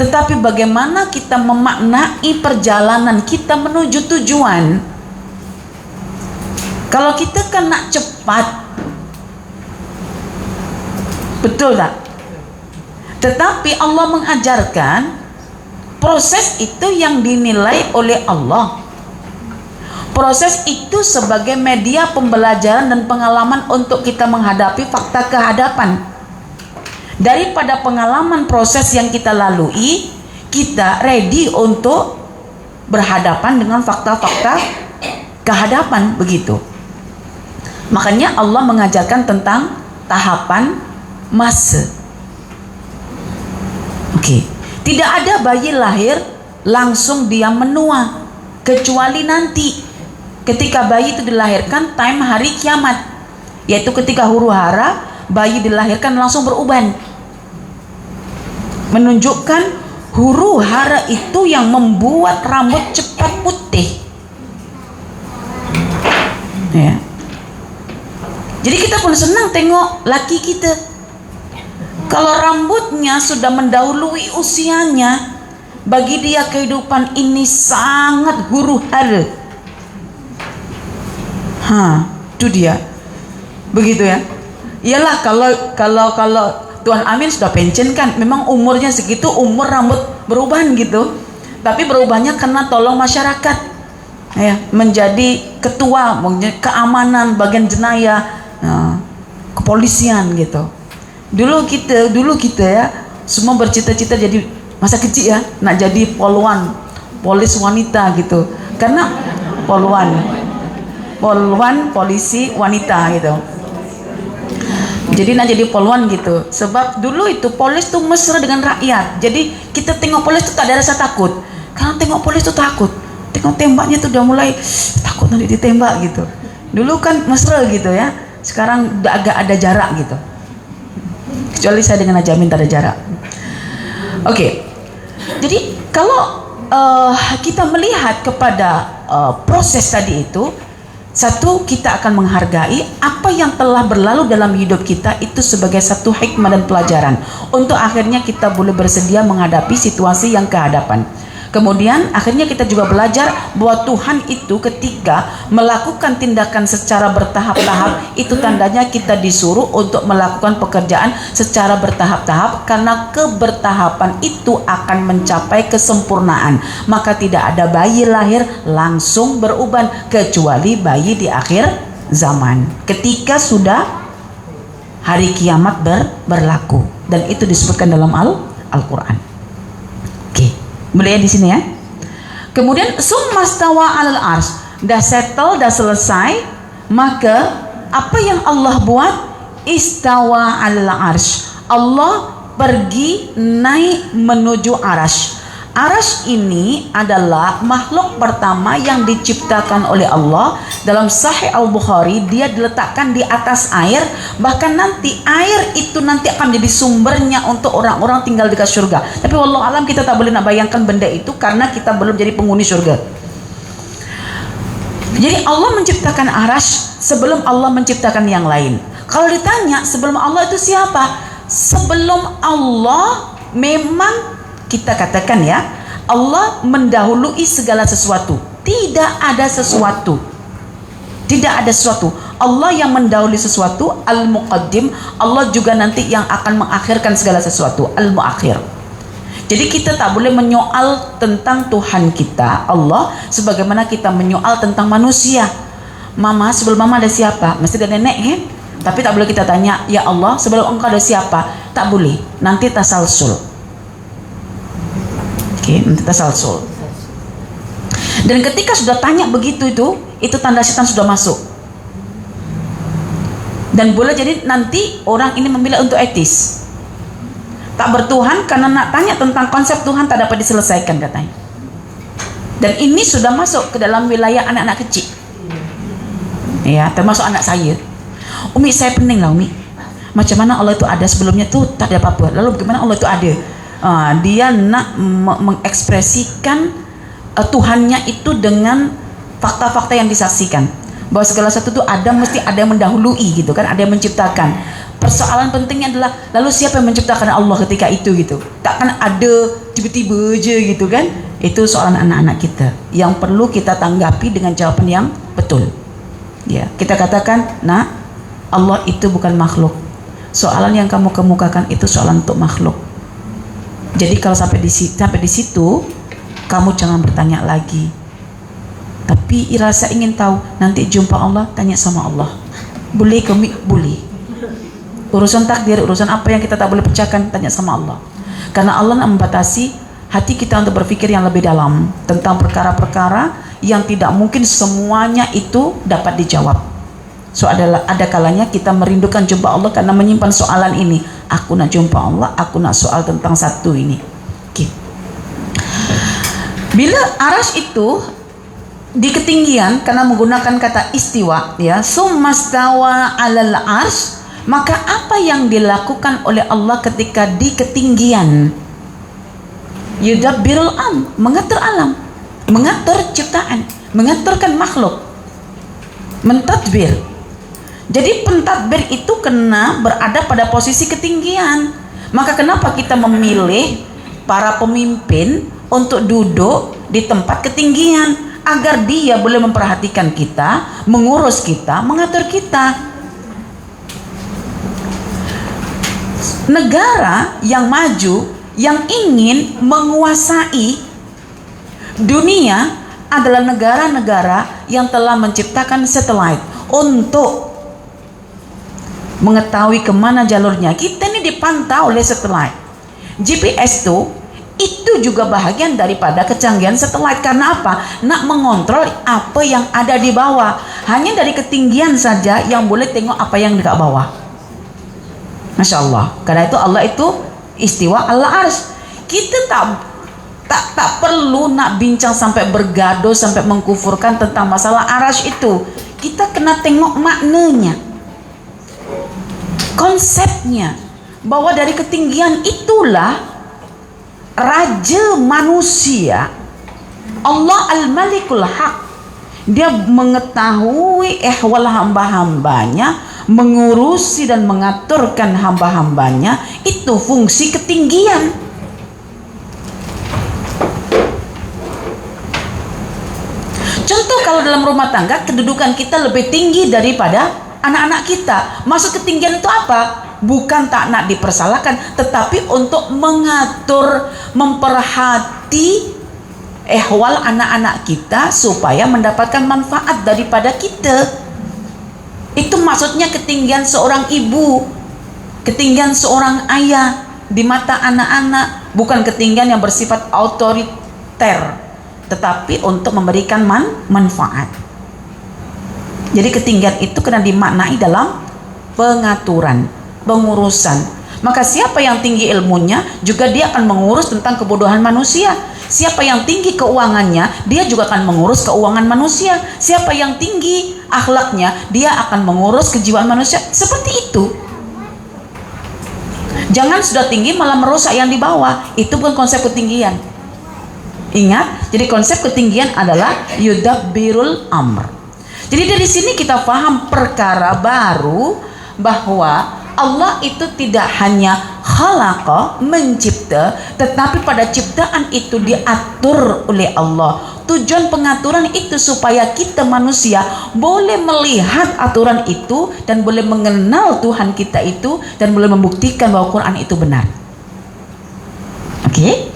tetapi bagaimana kita memaknai perjalanan kita menuju tujuan. Kalau kita kena cepat, betul tak? Tetapi Allah mengajarkan proses itu yang dinilai oleh Allah. Proses itu sebagai media pembelajaran dan pengalaman untuk kita menghadapi fakta kehadapan. Daripada pengalaman proses yang kita lalui, kita ready untuk berhadapan dengan fakta-fakta kehadapan, begitu. Makanya Allah mengajarkan tentang tahapan masa. Oke. Tidak ada bayi lahir langsung dia menua, kecuali nanti ketika bayi itu dilahirkan time hari kiamat, yaitu ketika huru hara bayi dilahirkan langsung beruban, menunjukkan huru hara itu yang membuat rambut cepat putih, ya. Jadi kita pun senang tengok laki kita kalau rambutnya sudah mendahului usianya, bagi dia kehidupan ini sangat huru hara. Itu dia. Begitu ya. Iyalah kalau Tuan Amin sudah pensiun kan, memang umurnya segitu, umur rambut berubahan gitu. Tapi berubahnya karena tolong masyarakat, ya, menjadi ketua, keamanan, bagian jenayah, kepolisian gitu. Dulu kita ya semua bercita-cita jadi masa kecil ya, nak jadi polwan, polis wanita gitu. Karena polwan polisi wanita gitu. Jadi nak jadi polwan gitu. Sebab dulu itu polis tuh mesra dengan rakyat. Jadi kita tengok polis tuh tak ada rasa takut. Karena tengok polis tuh takut. Tengok tembaknya tuh udah mulai takut nanti ditembak gitu. Dulu kan mesra gitu ya. Sekarang udah agak ada jarak gitu. Kecuali saya dengan Najamin tak ada jarak. Oke. Jadi kalau kita melihat kepada proses tadi itu, satu, kita akan menghargai apa yang telah berlalu dalam hidup kita itu sebagai satu hikmah dan pelajaran untuk akhirnya kita boleh bersedia menghadapi situasi yang kehadapan. Kemudian akhirnya kita juga belajar bahwa Tuhan itu ketika melakukan tindakan secara bertahap-tahap, itu tandanya kita disuruh untuk melakukan pekerjaan secara bertahap-tahap, karena kebertahapan itu akan mencapai kesempurnaan. Maka tidak ada bayi lahir langsung beruban, kecuali bayi di akhir zaman ketika sudah hari kiamat berlaku, dan itu disebutkan dalam Al-Quran. Boleh ya di sini ya. Kemudian summastawa 'alal arsy, dah settle, dah selesai, maka apa yang Allah buat? Istawa 'alal arsy. Allah pergi naik menuju arasy. Arasy ini adalah makhluk pertama yang diciptakan oleh Allah. Dalam Sahih Al-Bukhari, dia diletakkan di atas air. Bahkan nanti air itu nanti akan menjadi sumbernya untuk orang-orang tinggal di surga. Tapi wallahu alam kita tak boleh nak bayangkan benda itu karena kita belum jadi penghuni surga. Jadi Allah menciptakan arasy sebelum Allah menciptakan yang lain. Kalau ditanya sebelum Allah itu siapa? Sebelum Allah memang kita katakan ya, Allah mendahului segala sesuatu. Tidak ada sesuatu. Tidak ada sesuatu. Allah yang mendahului sesuatu, Al-Muqaddim. Allah juga nanti yang akan mengakhirkan segala sesuatu, Al-Muakhir. Jadi kita tak boleh menyoal tentang Tuhan kita, Allah, sebagaimana kita menyoal tentang manusia. Mama, sebelum mama ada siapa? Mesti ada nenek kan? Tapi tak boleh kita tanya, ya Allah, sebelum engkau ada siapa? Tak boleh. Nanti tasalsul. Oke, nanti tasalsul. Dan ketika sudah tanya begitu itu tanda setan sudah masuk. Dan boleh jadi nanti orang ini memilih untuk etis. Tak bertuhan karena nak tanya tentang konsep Tuhan tak dapat diselesaikan katanya. Dan ini sudah masuk ke dalam wilayah anak-anak kecil. Ya, termasuk anak saya. Umi, saya pening lah Umi. Macam mana Allah itu ada, sebelumnya tuh tak ada apa-apa. Lalu bagaimana Allah itu ada? Dia nak mengekspresikan Tuhannya itu dengan fakta-fakta yang disaksikan. Bahwa segala sesuatu itu ada, mesti ada yang mendahului gitu kan, ada yang menciptakan. Persoalan pentingnya adalah lalu siapa yang menciptakan Allah ketika itu gitu. Takkan ada tiba-tiba aja gitu kan. Itu soalan anak-anak kita yang perlu kita tanggapi dengan jawaban yang betul. Ya, kita katakan, nah, Allah itu bukan makhluk. Soalan yang kamu kemukakan itu soalan untuk makhluk. Jadi kalau sampai di situ, kamu jangan bertanya lagi. Tapi rasa ingin tahu, nanti jumpa Allah, tanya sama Allah. Boleh kami? Boleh. Urusan takdir, urusan apa yang kita tak boleh pecahkan, tanya sama Allah. Karena Allah nak membatasi hati kita untuk berpikir yang lebih dalam tentang perkara-perkara yang tidak mungkin semuanya itu dapat dijawab. So ada kalanya kita merindukan jumpa Allah karena menyimpan soalan ini. Aku nak jumpa Allah, aku nak soal tentang satu ini. Okay. Bila arsy itu di ketinggian karena menggunakan kata istiwa, ya, summastawa 'alal arsy, maka apa yang dilakukan oleh Allah ketika di ketinggian? Yudabbirul mengatur alam, mengatur ciptaan, mengaturkan makhluk, mentadbir. Jadi pentadbir itu kena berada pada posisi ketinggian. Maka kenapa kita memilih para pemimpin untuk duduk di tempat ketinggian? Agar dia boleh memperhatikan kita, mengurus kita, mengatur kita. Negara yang maju, yang ingin menguasai dunia adalah negara-negara yang telah menciptakan satelit untuk mengetahui kemana jalurnya. Kita ini dipantau oleh satelit. GPS itu juga bahagian daripada kecanggihan satelit. Karena apa? Nak mengontrol apa yang ada di bawah. Hanya dari ketinggian saja yang boleh tengok apa yang dekat bawah. Masya Allah. Karena itu Allah itu istiwa ala arsy. Kita tak perlu nak bincang sampai bergaduh, sampai mengkufurkan tentang masalah arsy itu. Kita kena tengok maknanya, konsepnya, bahwa dari ketinggian itulah Raja manusia, Allah Al-Malikul Haq, dia mengetahui ehwal hamba-hambanya, mengurusi dan mengaturkan hamba-hambanya. Itu fungsi ketinggian. Contoh kalau dalam rumah tangga, kedudukan kita lebih tinggi daripada anak-anak kita. Masuk ketinggian itu apa? Bukan tak nak dipersalahkan, tetapi untuk mengatur, memperhati ehwal anak-anak kita supaya mendapatkan manfaat daripada kita. Itu maksudnya ketinggian seorang ibu, ketinggian seorang ayah di mata anak-anak. Bukan ketinggian yang bersifat otoriter, tetapi untuk memberikan manfaat. Jadi ketinggian itu kena dimaknai dalam pengaturan, pengurusan. Maka siapa yang tinggi ilmunya, juga dia akan mengurus tentang kebodohan manusia. Siapa yang tinggi keuangannya, dia juga akan mengurus keuangan manusia. Siapa yang tinggi akhlaknya, dia akan mengurus kejiwaan manusia. Seperti itu. Jangan sudah tinggi malah merusak yang di bawah. Itu bukan konsep ketinggian. Ingat, jadi konsep ketinggian adalah yudabbirul amr. Jadi dari sini kita paham perkara baru, bahwa Allah itu tidak hanya khalaqa, mencipta, tetapi pada ciptaan itu diatur oleh Allah. Tujuan pengaturan itu supaya kita manusia boleh melihat aturan itu dan boleh mengenal Tuhan kita itu dan boleh membuktikan bahwa Quran itu benar. Oke?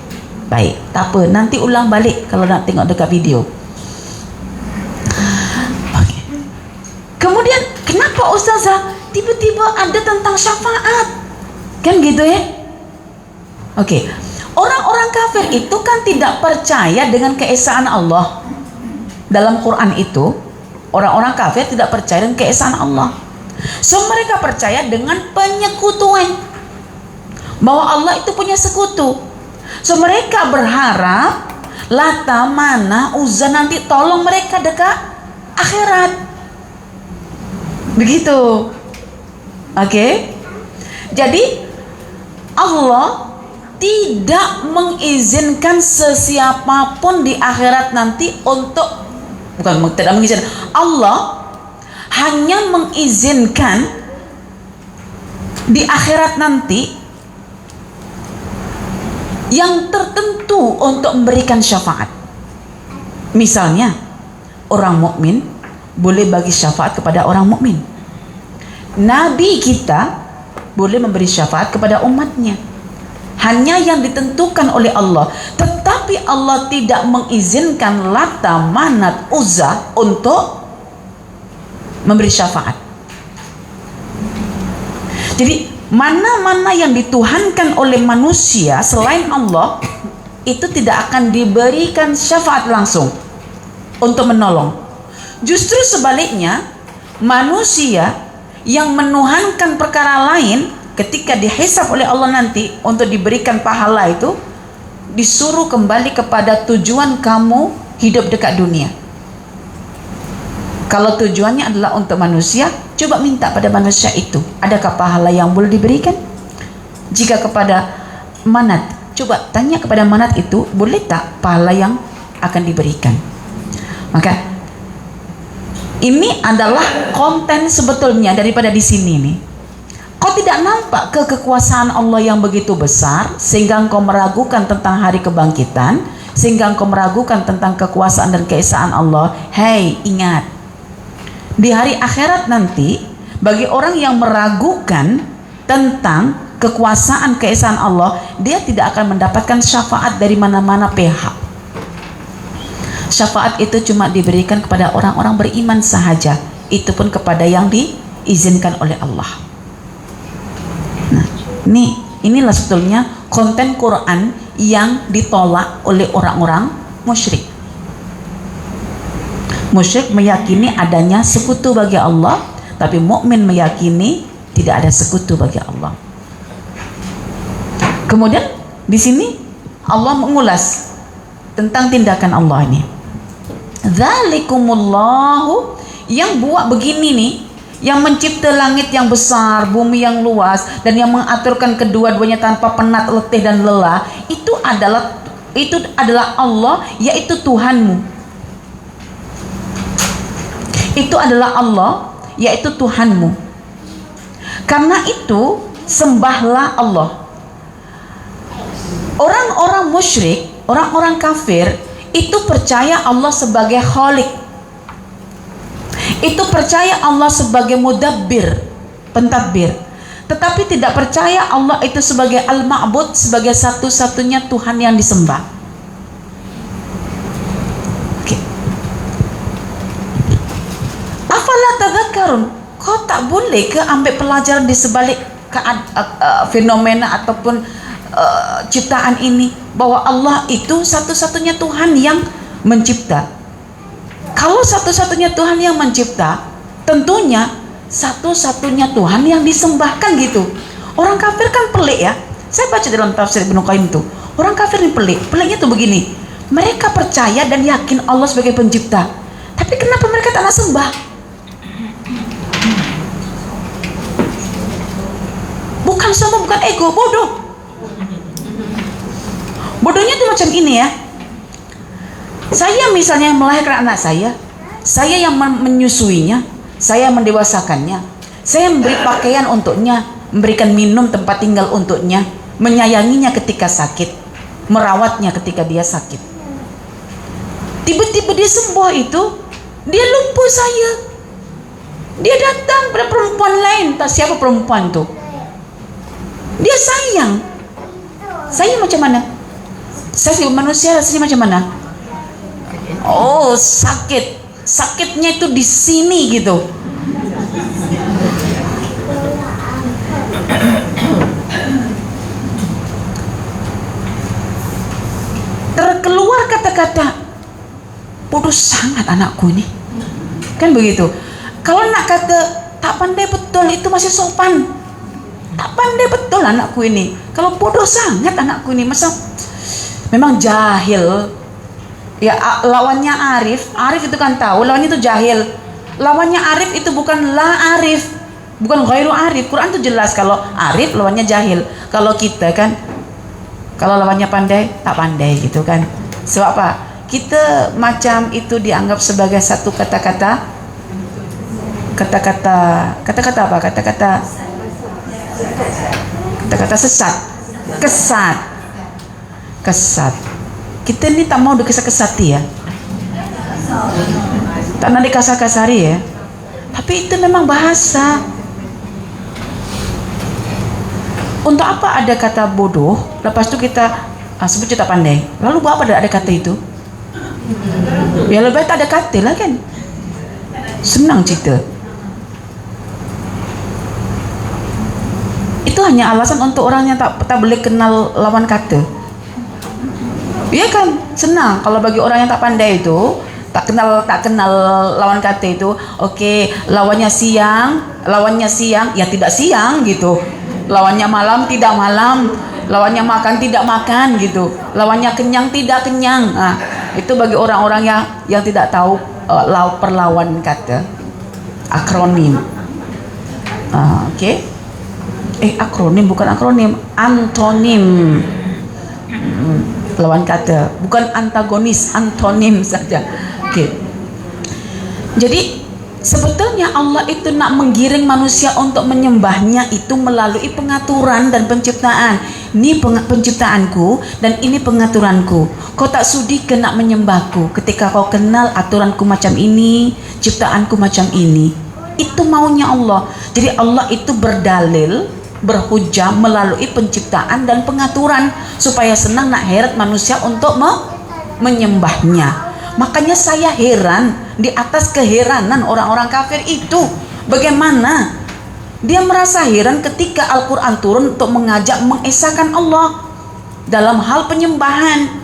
Baik, tak apa, nanti ulang balik kalau nak tengok dekat video. Oke. Kemudian kenapa Ustazah tiba-tiba ada tentang syafaat? Kan gitu ya? Oke. Orang-orang kafir itu kan tidak percaya dengan keesaan Allah. Dalam Quran itu, orang-orang kafir tidak percaya dengan keesaan Allah. So mereka percaya dengan penyekutuan, bahwa Allah itu punya sekutu. So mereka berharap Lata, Mana, Uzza nanti tolong mereka dekat akhirat. Begitu. Oke. Jadi Allah tidak mengizinkan sesiapapun di akhirat nanti untuk, bukan tidak mengizinkan, Allah hanya mengizinkan di akhirat nanti yang tertentu untuk memberikan syafaat. Misalnya orang mukmin boleh bagi syafaat kepada orang mukmin. Nabi kita boleh memberi syafaat kepada umatnya. Hanya yang ditentukan oleh Allah. Tetapi Allah tidak mengizinkan Lata, Manat, Uzza untuk memberi syafaat. Jadi mana-mana yang dituhankan oleh manusia selain Allah itu tidak akan diberikan syafaat langsung untuk menolong. Justru sebaliknya, manusia yang menuhankan perkara lain ketika dihisab oleh Allah nanti untuk diberikan pahala itu disuruh kembali kepada tujuan kamu hidup dekat dunia. Kalau tujuannya adalah untuk manusia, coba minta pada manusia itu, adakah pahala yang boleh diberikan? Jika kepada Manat, coba tanya kepada Manat itu, boleh tak pahala yang akan diberikan? Maka ini adalah konten sebetulnya daripada di sini nih. Kau tidak nampak kekuasaan Allah yang begitu besar sehingga engkau meragukan tentang hari kebangkitan, sehingga engkau meragukan tentang kekuasaan dan keesaan Allah. Hei, ingat, di hari akhirat nanti bagi orang yang meragukan tentang kekuasaan keesaan Allah, dia tidak akan mendapatkan syafaat dari mana-mana pihak. Syafaat itu cuma diberikan kepada orang-orang beriman sahaja, itu pun kepada yang diizinkan oleh Allah. Nah, inilah sebetulnya konten Quran yang ditolak oleh orang-orang musyrik. Musyrik meyakini adanya sekutu bagi Allah, tapi mukmin meyakini tidak ada sekutu bagi Allah. Kemudian di sini Allah mengulas tentang tindakan Allah ini. Dzalikumullahu, yang buat begini nih, yang mencipta langit yang besar, bumi yang luas, dan yang mengaturkan kedua-duanya tanpa penat, letih dan lelah, itu adalah Allah, yaitu Tuhanmu. Itu adalah Allah, yaitu Tuhanmu. Karena itu sembahlah Allah. Orang-orang musyrik, orang-orang kafir itu percaya Allah sebagai Khalik, itu percaya Allah sebagai mudabbir, pentadbir, tetapi tidak percaya Allah itu sebagai al-ma'bud, sebagai satu-satunya Tuhan yang disembah. Oke. Afala tadhakkarun, kau tak boleh ke ambil pelajaran di sebalik fenomena ataupun ciptaan ini, bahwa Allah itu satu-satunya Tuhan yang mencipta. Kalau satu-satunya Tuhan yang mencipta, tentunya satu-satunya Tuhan yang disembahkan gitu. Orang kafir kan pelik ya. Saya baca dalam tafsir Ibnu Qayyim tuh, orang kafir ini pelik. Peliknya tuh begini, mereka percaya dan yakin Allah sebagai pencipta, tapi kenapa mereka tak nak sembah? Bukan sombong, bukan ego, bodoh. Bodohnya tuh macam ini ya. Saya misalnya melahirkan anak saya yang menyusuinya, saya mendewasakannya, saya memberi pakaian untuknya, memberikan minum, tempat tinggal untuknya, menyayanginya ketika sakit, merawatnya ketika dia sakit. Tiba-tiba dia sembuh itu, dia lupa saya. Dia datang pada perempuan lain, tak siapa perempuan itu. Dia sayang. Saya macam mana? Saya sebagai manusia rasanya macam mana? Oh, sakit. Sakitnya itu di sini gitu. Terkeluar kata-kata, bodoh sangat anakku ini. Kan begitu. Kalau nak kata tak pandai betul, itu masih sopan. Tak pandai betul anakku ini. Kalau bodoh sangat anakku ini, masa memang jahil. Ya, lawannya Arif. Arif itu kan tahu, lawannya itu jahil. Lawannya Arif itu bukan la Arif, bukan ghairu Arif. Quran itu jelas kalau Arif lawannya jahil. Kalau kita kan, kalau lawannya pandai, tak pandai gitu kan. Sebab apa? Kita macam itu dianggap sebagai satu kata-kata apa? Kata-kata sesat, kesat. Kita ini tak mau dikesat-kesati ya, tak nak dikasar-kasari ya. Tapi itu memang bahasa. Untuk apa ada kata bodoh, lepas itu kita sebut kita pandai, lalu buat apa ada kata itu? Ya lebih baik tak ada kata lah kan. Senang cerita. Itu hanya alasan untuk orang yang tak boleh kenal lawan kata. Iya kan, senang. Kalau bagi orang yang tak pandai itu, tak kenal lawan kata itu, oke, lawannya siang, ya tidak siang gitu. Lawannya malam, tidak malam. Lawannya makan, tidak makan gitu. Lawannya kenyang, tidak kenyang. Nah, itu bagi orang-orang yang tidak tahu perlawan kata, akronim. Oke. Akronim bukan akronim, antonim. Lawan kata, bukan antagonis, antonim saja. Oke. Jadi sebetulnya Allah itu nak menggiring manusia untuk menyembahnya itu melalui pengaturan dan penciptaan. Ini penciptaanku dan ini pengaturanku. Kau tak sudi ke nak menyembahku ketika kau kenal aturanku macam ini, ciptaanku macam ini. Itu maunya Allah. Jadi Allah itu berdalil, berhujah melalui penciptaan dan pengaturan supaya senang nak heret manusia untuk menyembahnya. Makanya saya heran di atas keheranan orang-orang kafir itu. Bagaimana dia merasa heran ketika Al-Quran turun untuk mengajak mengesahkan Allah dalam hal penyembahan.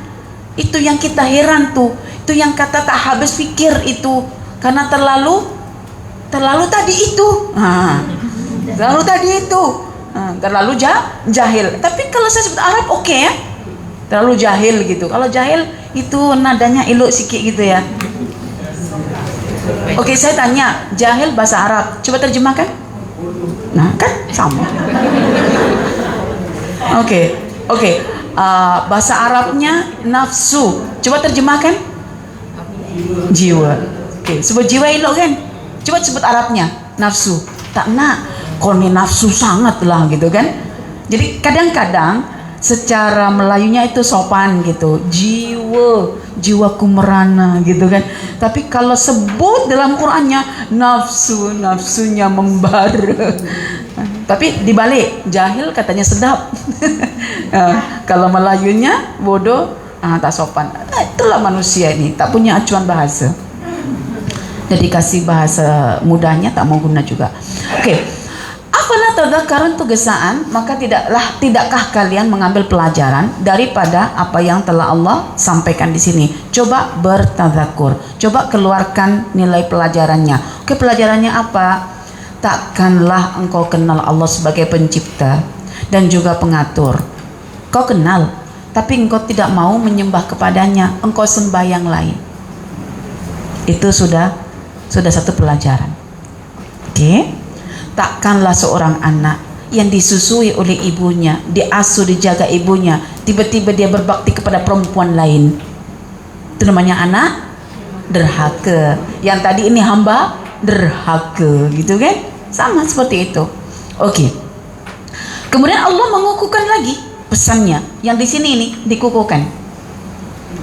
Itu yang kita heran tuh. Itu yang kata tak habis fikir itu. Karena terlalu tadi itu. Terlalu tadi itu. Terlalu jahil. Tapi kalau saya sebut Arab oke ya. Terlalu jahil gitu. Kalau jahil itu nadanya elok sikit gitu ya. Oke, saya tanya, jahil bahasa Arab, coba terjemahkan. Nah kan sama. Oke. Bahasa Arabnya nafsu, coba terjemahkan. Jiwa. Oke, sebut jiwa elok kan. Coba sebut Arabnya nafsu. Tak nak, kau ni nafsu sangat lah gitu kan. Jadi kadang-kadang secara Melayunya itu sopan gitu, jiwaku merana gitu kan. Tapi kalau sebut dalam Qurannya nafsunya membara. Tapi dibalik, jahil katanya sedap. Kalau Melayunya bodoh, tak sopan. Itulah manusia ini, tak punya acuan bahasa. Jadi kasih bahasa mudahnya tak mau guna juga. Oke. Afala tadhakkarun tugesaan, maka tidakkah kalian mengambil pelajaran daripada apa yang telah Allah sampaikan di sini? Coba bertadzakur, coba keluarkan nilai pelajarannya. Oke, pelajarannya apa? Takkanlah engkau kenal Allah sebagai pencipta dan juga pengatur. Kau kenal, tapi engkau tidak mau menyembah kepadanya, engkau sembah yang lain. Itu sudah satu pelajaran. Oke. Takkanlah seorang anak yang disusui oleh ibunya, diasuh, dijaga ibunya, tiba-tiba dia berbakti kepada perempuan lain. Itu namanya anak derhaka. Yang tadi ini hamba derhaka, gitu kan? Sama seperti itu. Oke. Kemudian Allah mengukuhkan lagi pesannya yang di sini ini dikukuhkan.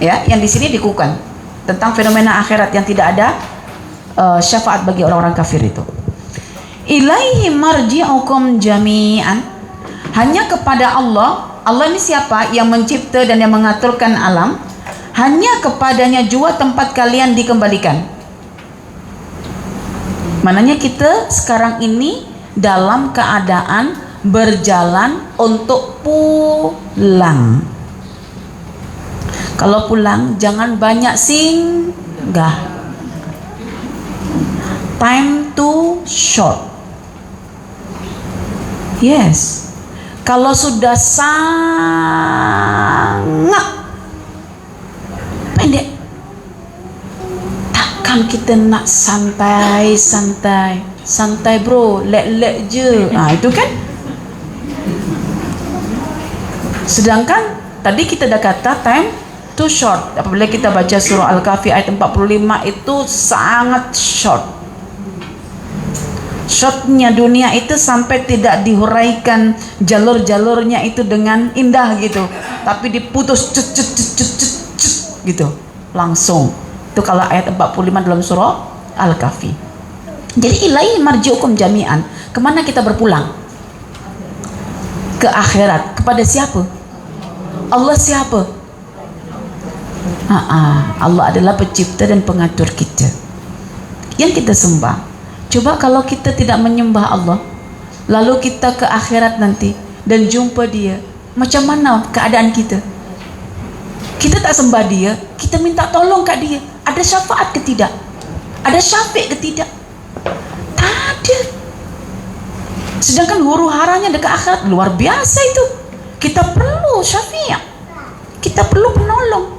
Ya, yang di sini dikukuhkan tentang fenomena akhirat yang tidak ada syafaat bagi orang-orang kafir itu. Ilaihi marji'ukum jami'an. Hanya kepada Allah. Allah ini siapa? Yang mencipta dan yang mengaturkan alam. Hanya kepadanya jua tempat kalian dikembalikan. Mananya kita sekarang ini dalam keadaan berjalan untuk pulang. Kalau pulang jangan banyak singgah. Time too short. Yes. Kalau sudah sangat pendek, takkan kita nak santai-santai. Santai bro, lek-lek je. Itu kan. Sedangkan tadi kita dah kata time too short. Apabila kita baca surah Al-Kahfi ayat 45 itu sangat short. Shortnya dunia itu sampai tidak dihuraikan jalur-jalurnya itu dengan indah gitu. Tapi diputus gitu. Langsung. Itu kalau ayat 45 dalam surah Al-Kahfi. Jadi ilaihi marji'ukum jami'an. Kemana kita berpulang? Ke akhirat. Kepada siapa? Allah siapa? Allah adalah pencipta dan pengatur kita yang kita sembah. Coba kalau kita tidak menyembah Allah, lalu kita ke akhirat nanti dan jumpa dia, macam mana keadaan kita? Kita tak sembah dia, kita minta tolong kat dia, ada syafaat ke tidak? Ada syafiq ke tidak? Tak ada. Sedangkan huru haranya dekat akhirat luar biasa itu. Kita perlu syafi'ah, kita perlu penolong.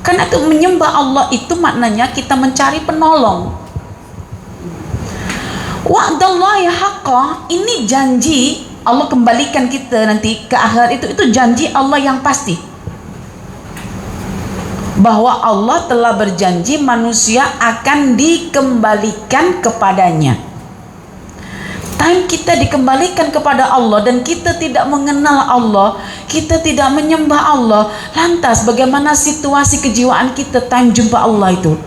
Karena itu menyembah Allah itu maknanya kita mencari penolong. Wa'dallahi haqqa, ini janji Allah kembalikan kita nanti ke akhirat itu janji Allah yang pasti. Bahwa Allah telah berjanji manusia akan dikembalikan kepadanya. Time kita dikembalikan kepada Allah dan kita tidak mengenal Allah, kita tidak menyembah Allah, lantas bagaimana situasi kejiwaan kita time jumpa Allah itu?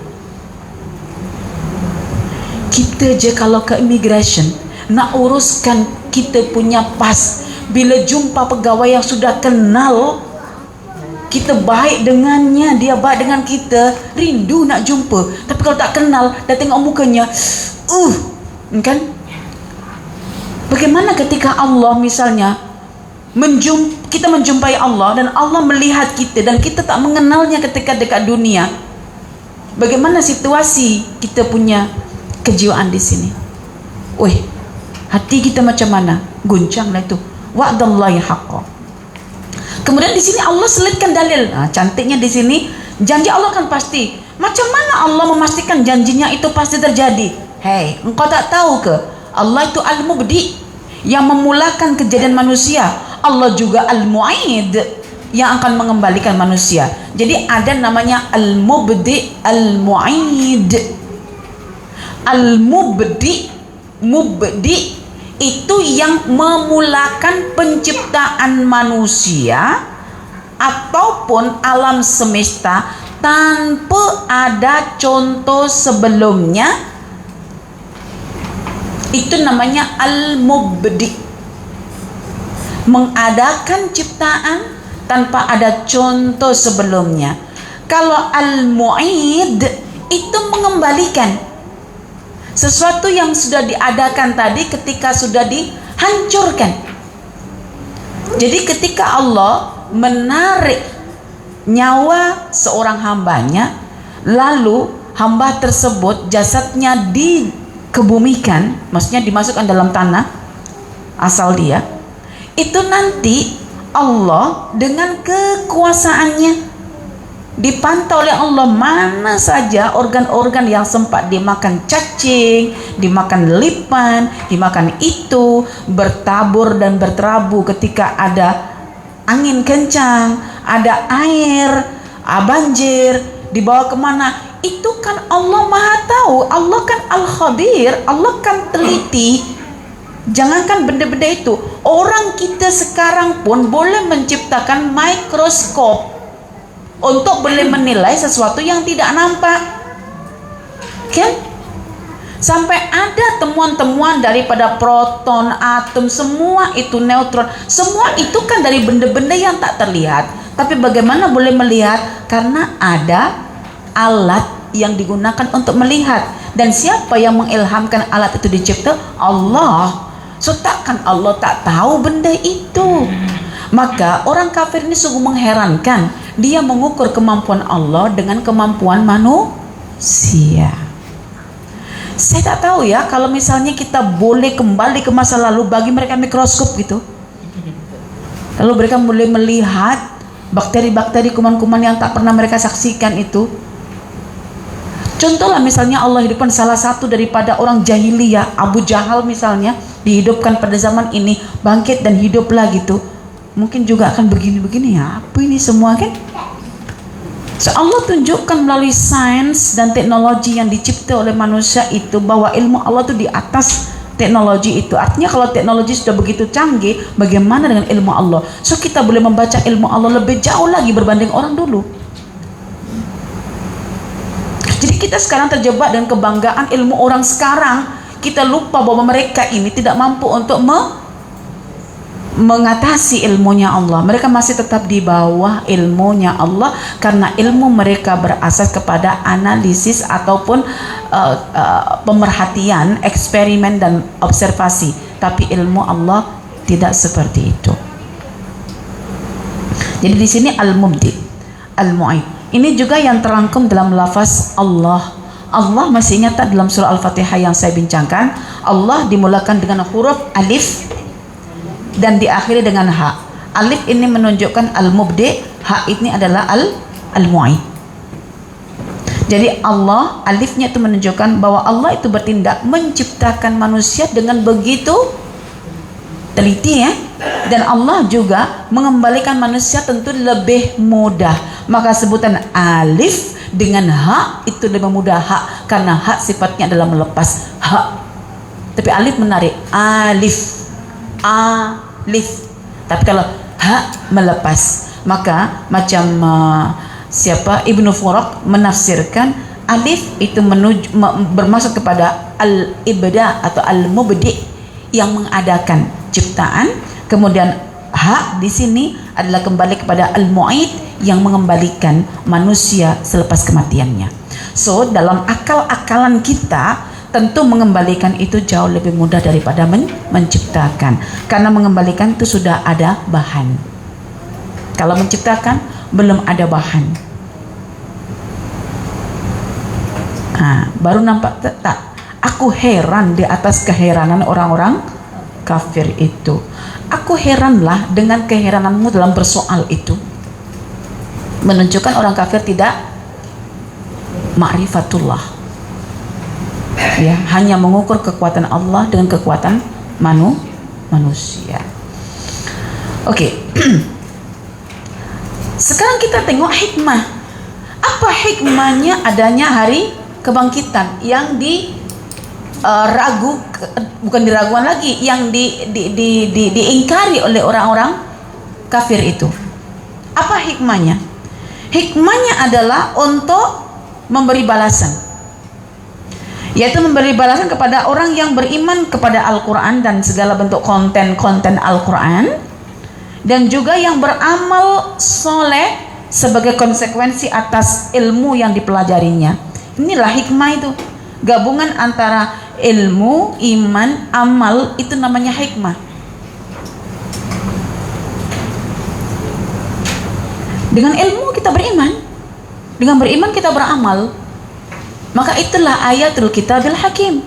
Kita je kalau ke immigration nak uruskan kita punya pas, bila jumpa pegawai yang sudah kenal, kita baik dengannya, dia baik dengan kita, rindu nak jumpa. Tapi kalau tak kenal, dah tengok mukanya, kan? Bagaimana ketika Allah misalnya kita menjumpai Allah dan Allah melihat kita dan kita tak mengenalnya ketika dekat dunia? Bagaimana situasi kita punya kejiwaan di sini? Hati kita macam mana? Guncanglah itu. Wa'dallahi haqqa. Kemudian di sini Allah selitkan dalil. Cantiknya di sini janji Allah kan pasti. Macam mana Allah memastikan janjinya itu pasti terjadi? Hei, engkau tak tahu ke? Allah itu Al-Mubdi yang memulakan kejadian manusia. Allah juga Al-Mu'id yang akan mengembalikan manusia. Jadi ada namanya Al-Mubdi, Al-Mu'id. Al-Mubdi, Mubdi itu yang memulakan penciptaan manusia ataupun alam semesta tanpa ada contoh sebelumnya. Itu namanya Al-Mubdi, mengadakan ciptaan tanpa ada contoh sebelumnya. Kalau Al-Mu'id itu mengembalikan sesuatu yang sudah diadakan tadi ketika sudah dihancurkan. Jadi ketika Allah menarik nyawa seorang hambanya, lalu hamba tersebut jasadnya dikebumikan, maksudnya dimasukkan dalam tanah asal dia, itu nanti Allah dengan kekuasaannya dipantau oleh Allah mana saja organ-organ yang sempat dimakan cacing, dimakan lipan, dimakan itu, bertabur dan berterabu ketika ada angin kencang, ada air, banjir, dibawa kemana? Itu kan Allah Maha tahu. Allah kan Al-Khabir, Allah kan teliti. Jangankan benda-benda itu, orang kita sekarang pun boleh menciptakan mikroskop untuk boleh menilai sesuatu yang tidak nampak, kan? Sampai ada temuan-temuan daripada proton, atom, semua itu neutron, semua itu kan dari benda-benda yang tak terlihat. Tapi bagaimana boleh melihat? Karena ada alat yang digunakan untuk melihat. Dan siapa yang mengilhamkan alat itu dicipta? Allah. So takkan Allah tak tahu benda itu? Maka orang kafir ini sungguh mengherankan. Dia mengukur kemampuan Allah dengan kemampuan manusia. Saya tak tahu ya, kalau misalnya kita boleh kembali ke masa lalu, bagi mereka mikroskop gitu, lalu mereka boleh melihat bakteri-bakteri, kuman-kuman yang tak pernah mereka saksikan itu. Contohlah misalnya Allah hidupkan salah satu daripada orang jahiliyah, Abu Jahal misalnya, dihidupkan pada zaman ini, bangkit dan hiduplah gitu. Mungkin juga akan begini-begini ya, apa ini semua kan? So, Allah tunjukkan melalui sains dan teknologi yang dicipta oleh manusia itu bahwa ilmu Allah itu di atas teknologi itu. Artinya kalau teknologi sudah begitu canggih, bagaimana dengan ilmu Allah? So kita boleh membaca ilmu Allah lebih jauh lagi berbanding orang dulu. Jadi kita sekarang terjebak dengan kebanggaan ilmu orang sekarang. Kita lupa bahwa mereka ini tidak mampu untuk mengatasi ilmunya Allah. Mereka masih tetap di bawah ilmunya Allah karena ilmu mereka berasas kepada analisis ataupun pemerhatian, eksperimen dan observasi. Tapi ilmu Allah tidak seperti itu. Jadi di sini al-mubdi, al-mu'id. Ini juga yang terangkum dalam lafaz Allah. Allah masih ingat tak dalam surah Al-Fatihah yang saya bincangkan? Allah dimulakan dengan huruf alif dan diakhiri dengan ha. Alif ini menunjukkan al-mubdi, ha ini adalah al-mu'id. Jadi Allah, alifnya itu menunjukkan bahwa Allah itu bertindak menciptakan manusia dengan begitu teliti ya. Dan Allah juga mengembalikan manusia tentu lebih mudah. Maka sebutan alif dengan ha itu lebih mudah, ha karena ha sifatnya adalah melepas ha. Tapi alif menarik, alif, alif. Tapi kalau ha melepas, maka macam siapa Ibnu Furak menafsirkan alif itu bermaksud kepada al-ibda atau al-mubdi yang mengadakan ciptaan. Kemudian ha di sini adalah kembali kepada al-mu'id yang mengembalikan manusia selepas kematiannya. So dalam akal-akalan kita tentu mengembalikan itu jauh lebih mudah daripada menciptakan, karena mengembalikan itu sudah ada bahan. Kalau menciptakan belum ada bahan. Baru nampak tak? Aku heran di atas keheranan orang-orang kafir itu. Aku heranlah dengan keherananmu dalam bersoal itu. Menunjukkan orang kafir tidak ma'rifatullah, ya, hanya mengukur kekuatan Allah dengan kekuatan manusia. Oke. Sekarang kita tengok hikmah. Apa hikmahnya adanya hari kebangkitan yang bukan diragukan lagi, yang diingkari oleh orang-orang kafir itu? Apa hikmahnya? Hikmahnya adalah untuk memberi balasan, yaitu memberi balasan kepada orang yang beriman kepada Al-Quran dan segala bentuk konten-konten Al-Quran, dan juga yang beramal soleh sebagai konsekuensi atas ilmu yang dipelajarinya. Inilah hikmah itu, gabungan antara ilmu, iman, amal, itu namanya hikmah. Dengan ilmu kita beriman, dengan beriman kita beramal, maka itulah ayatul kitabil hakim.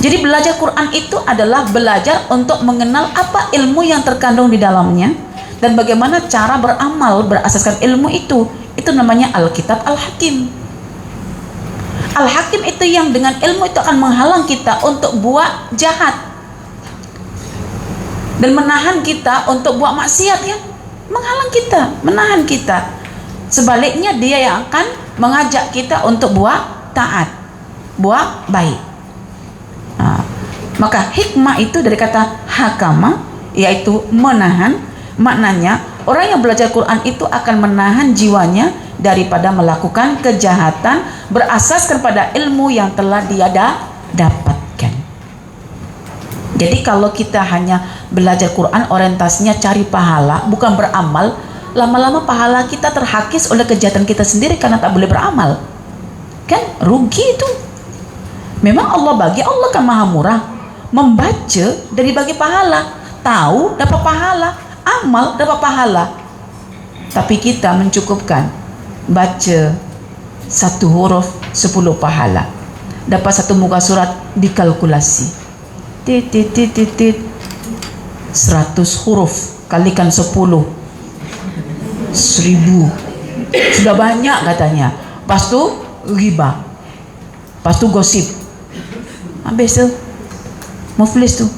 Jadi belajar Quran itu adalah belajar untuk mengenal apa ilmu yang terkandung di dalamnya dan bagaimana cara beramal berasaskan ilmu itu. Itu namanya Alkitab Al-Hakim. Al-Hakim itu yang dengan ilmu itu akan menghalang kita untuk buat jahat dan menahan kita untuk buat maksiat, ya. Menghalang kita, menahan kita. Sebaliknya dia yang akan mengajak kita untuk buat taat, buat baik. Maka hikmah itu dari kata hakama, yaitu menahan. Maknanya orang yang belajar Quran itu akan menahan jiwanya daripada melakukan kejahatan berasaskan pada ilmu yang telah dia dapatkan. Jadi kalau kita hanya belajar Quran orientasinya cari pahala, bukan beramal, lama-lama pahala kita terhakis oleh kejahatan kita sendiri karena tak boleh beramal. Kan rugi itu. Memang Allah kan maha murah. Membaca dari bagi pahala, tahu dapat pahala, amal dapat pahala. Tapi kita mencukupkan baca satu huruf 10 pahala, dapat satu muka surat dikalkulasi, 100 huruf kalikan 10, 1000, sudah banyak katanya. Pas tu ghibah, pas tu gosip, habis tu muflis tu,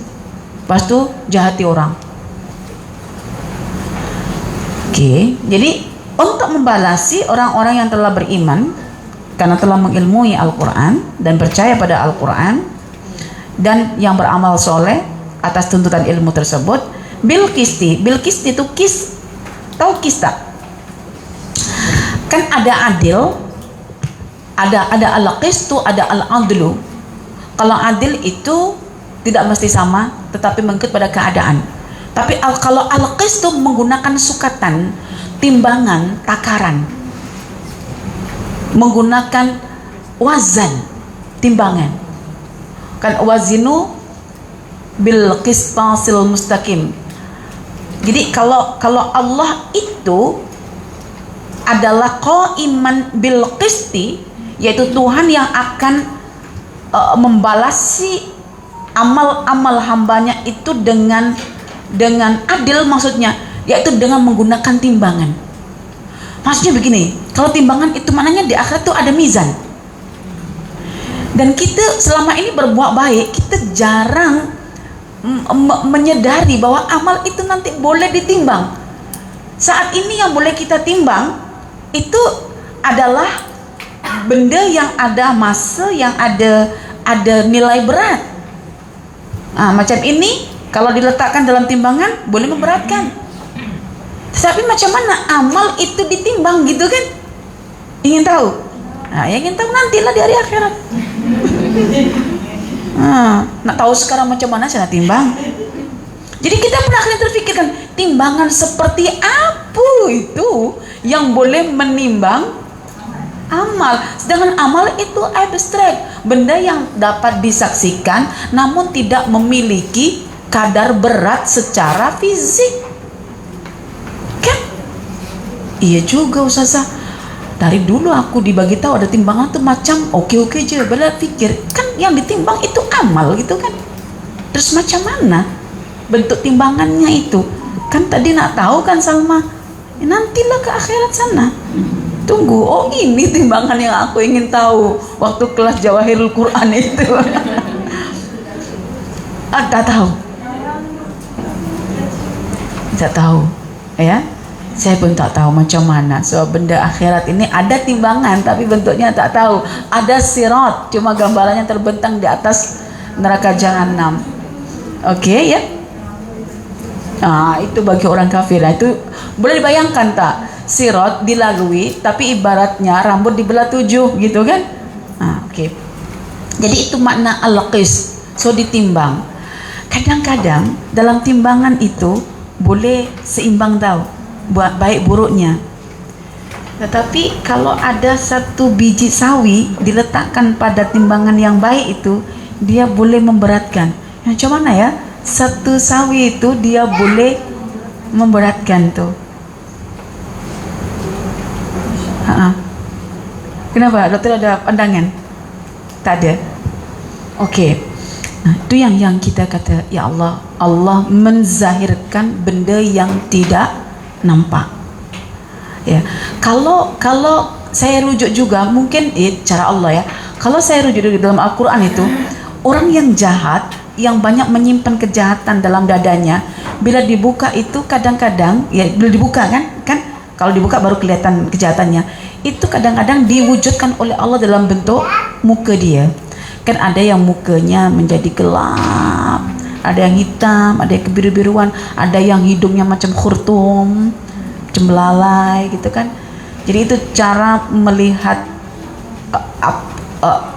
pas tu jahati orang. Oke, jadi untuk membalasi orang-orang yang telah beriman karena telah mengilmui Al-Quran dan percaya pada Al-Quran dan yang beramal soleh atas tuntutan ilmu tersebut, bil kisti itu kis, tahu kis tak? Kan ada adil, ada al-qistu, ada al-adlu. Kalau adil itu tidak mesti sama, tetapi mengikut pada keadaan. Tapi kalau al-qistu menggunakan sukatan, timbangan, takaran, menggunakan wazan, timbangan. Kan wazinu bil qistasil mustaqim. Jadi kalau Allah itu adalah qaiman bil qisti, yaitu Tuhan yang akan membalasi amal-amal hambanya itu dengan adil, maksudnya yaitu dengan menggunakan timbangan. Maksudnya begini, kalau timbangan itu maknanya di akhirat itu ada mizan. Dan kita selama ini berbuat baik, kita jarang menyadari bahwa amal itu nanti boleh ditimbang. Saat ini yang boleh kita timbang itu adalah benda yang ada masa, yang ada nilai berat. Macam ini kalau diletakkan dalam timbangan boleh memberatkan. Tapi macam mana amal itu ditimbang gitu kan? Ingin tahu? Yang ingin tahu nantilah di hari akhirat. Nak tahu sekarang macam mana cara timbang? Jadi kita pun akan terfikirkan timbangan seperti apa itu yang boleh menimbang amal. Sedangkan amal itu abstrak, benda yang dapat disaksikan namun tidak memiliki kadar berat secara fisik. Kan? Iya juga Ustazah. Dari dulu aku dibagi tahu ada timbangan tuh macam oke-oke aja. Bela pikir kan yang ditimbang itu amal gitu kan. Terus macam mana bentuk timbangannya itu? Kan tadi nak tahu kan Salma? Nantilah ke akhirat sana. Tunggu, oh ini timbangan yang aku ingin tahu waktu kelas Jawahirul Quran itu. Tak tahu. Tak tahu, ya. Saya pun tak tahu macam mana. So benda akhirat ini ada timbangan tapi bentuknya tak tahu. Ada sirat, cuma gambarannya terbentang di atas neraka jahanam. Oke, ya. Itu bagi orang kafir. Itu boleh dibayangkan tak? Sirat dilalui tapi ibaratnya rambut dibelah 7 gitu kan? Oke. Jadi itu makna al-qis. So ditimbang. Kadang-kadang dalam timbangan itu boleh seimbang tahu buat baik buruknya. Tetapi kalau ada satu biji sawi diletakkan pada timbangan yang baik itu, dia boleh memberatkan. Macam mana ya? Satu sawi itu dia boleh memberatkan tuh. Kenapa? Dokter ada pandangan? Tak ada. Okey. Itu yang kita kata, ya Allah, Allah menzahirkan benda yang tidak nampak. Ya. Kalau saya rujuk juga mungkin cara Allah ya. Kalau saya rujuk di dalam Al-Qur'an itu, orang yang jahat yang banyak menyimpan kejahatan dalam dadanya, bila dibuka itu kadang-kadang ya bila dibuka kan kalau dibuka baru kelihatan kejahatannya. Itu kadang-kadang diwujudkan oleh Allah dalam bentuk muka dia. Kan ada yang mukanya menjadi gelap, ada yang hitam, ada yang kebiru-biruan, ada yang hidungnya macam khurtum, macam belalai gitu kan. Jadi itu cara melihat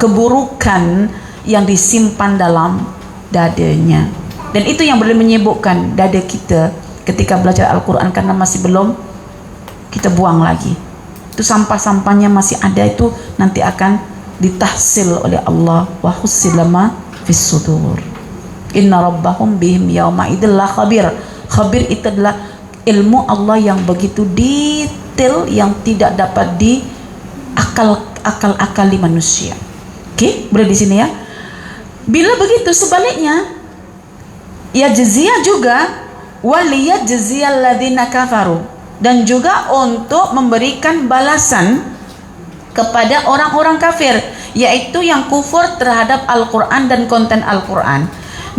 keburukan yang disimpan dalam dadanya. Dan itu yang boleh menyibukkan dada kita ketika belajar Al-Quran, karena masih belum kita buang lagi. Itu sampah-sampahnya masih ada, itu nanti akan ditahsil oleh Allah. Wa hussilama fis sudur. Inna rabbahum bihim yawma idillah khabir. Khabir itu adalah ilmu Allah yang begitu detail, yang tidak dapat akal-akali manusia. Oke, boleh di sini ya. Bila begitu sebaliknya, ya jaziyah juga, waliyat jaziyal ladzina kafaru, dan juga untuk memberikan balasan kepada orang-orang kafir, yaitu yang kufur terhadap Al-Quran dan konten Al-Quran.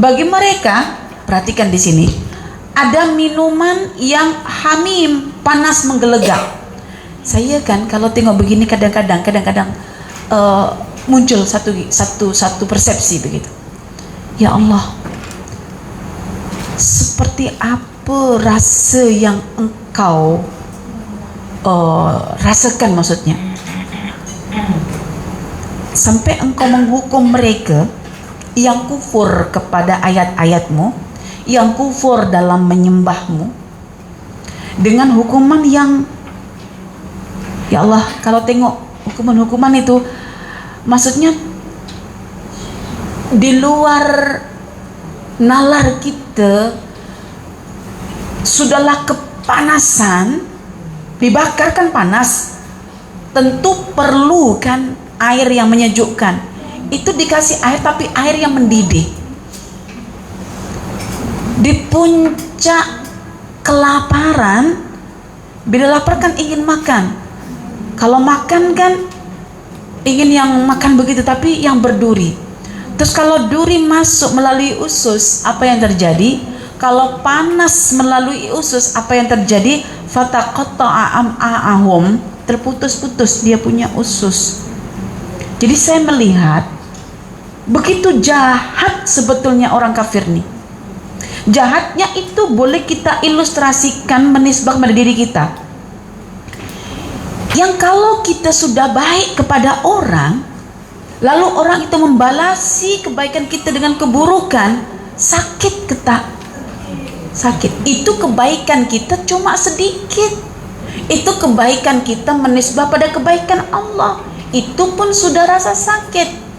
Bagi mereka, perhatikan di sini, ada minuman yang hamim, panas menggelegak. Saya kan kalau tengok begini kadang-kadang muncul satu persepsi begitu. Ya Allah, seperti apa rasa yang engkau rasakan, maksudnya sampai engkau menghukum mereka yang kufur kepada ayat-ayatmu, yang kufur dalam menyembahmu, dengan hukuman yang, ya Allah, kalau tengok hukuman-hukuman itu, maksudnya di luar nalar kita, sudahlah kepanasan, dibakar kan panas, tentu perlu kan air yang menyejukkan. Itu dikasih air, tapi air yang mendidih. Di puncak kelaparan, bila lapar kan ingin makan. Kalau makan kan ingin yang makan begitu, tapi yang berduri. Terus kalau duri masuk melalui usus, apa yang terjadi? Kalau panas melalui usus, apa yang terjadi? Fataqatta'a am'a'ahum, terputus-putus dia punya usus. Jadi saya melihat begitu jahat sebetulnya orang kafir nih. Jahatnya itu boleh kita ilustrasikan menisbah pada diri kita. Yang kalau kita sudah baik kepada orang, lalu orang itu membalasi kebaikan kita dengan keburukan, sakit kita. Sakit. Itu kebaikan kita cuma sedikit. Itu kebaikan kita menisbah pada kebaikan Allah. Itu pun sudah rasa sakit.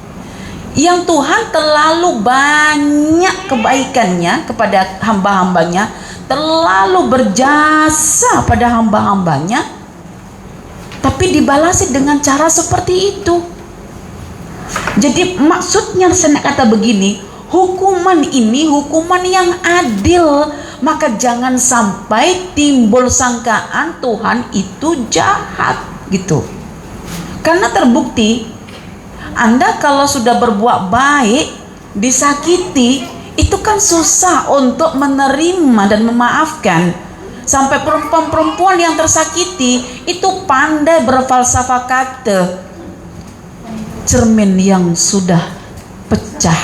Yang Tuhan terlalu banyak kebaikannya kepada hamba-hambanya, terlalu berjasa pada hamba-hambanya, tapi dibalasi dengan cara seperti itu. Jadi maksudnya saya nak kata begini, hukuman ini hukuman yang adil, maka jangan sampai timbul sangkaan Tuhan itu jahat gitu. Karena terbukti Anda kalau sudah berbuat baik, disakiti, itu kan susah untuk menerima dan memaafkan. Sampai perempuan-perempuan yang tersakiti itu pandai berfalsafah kata. Cermin yang sudah pecah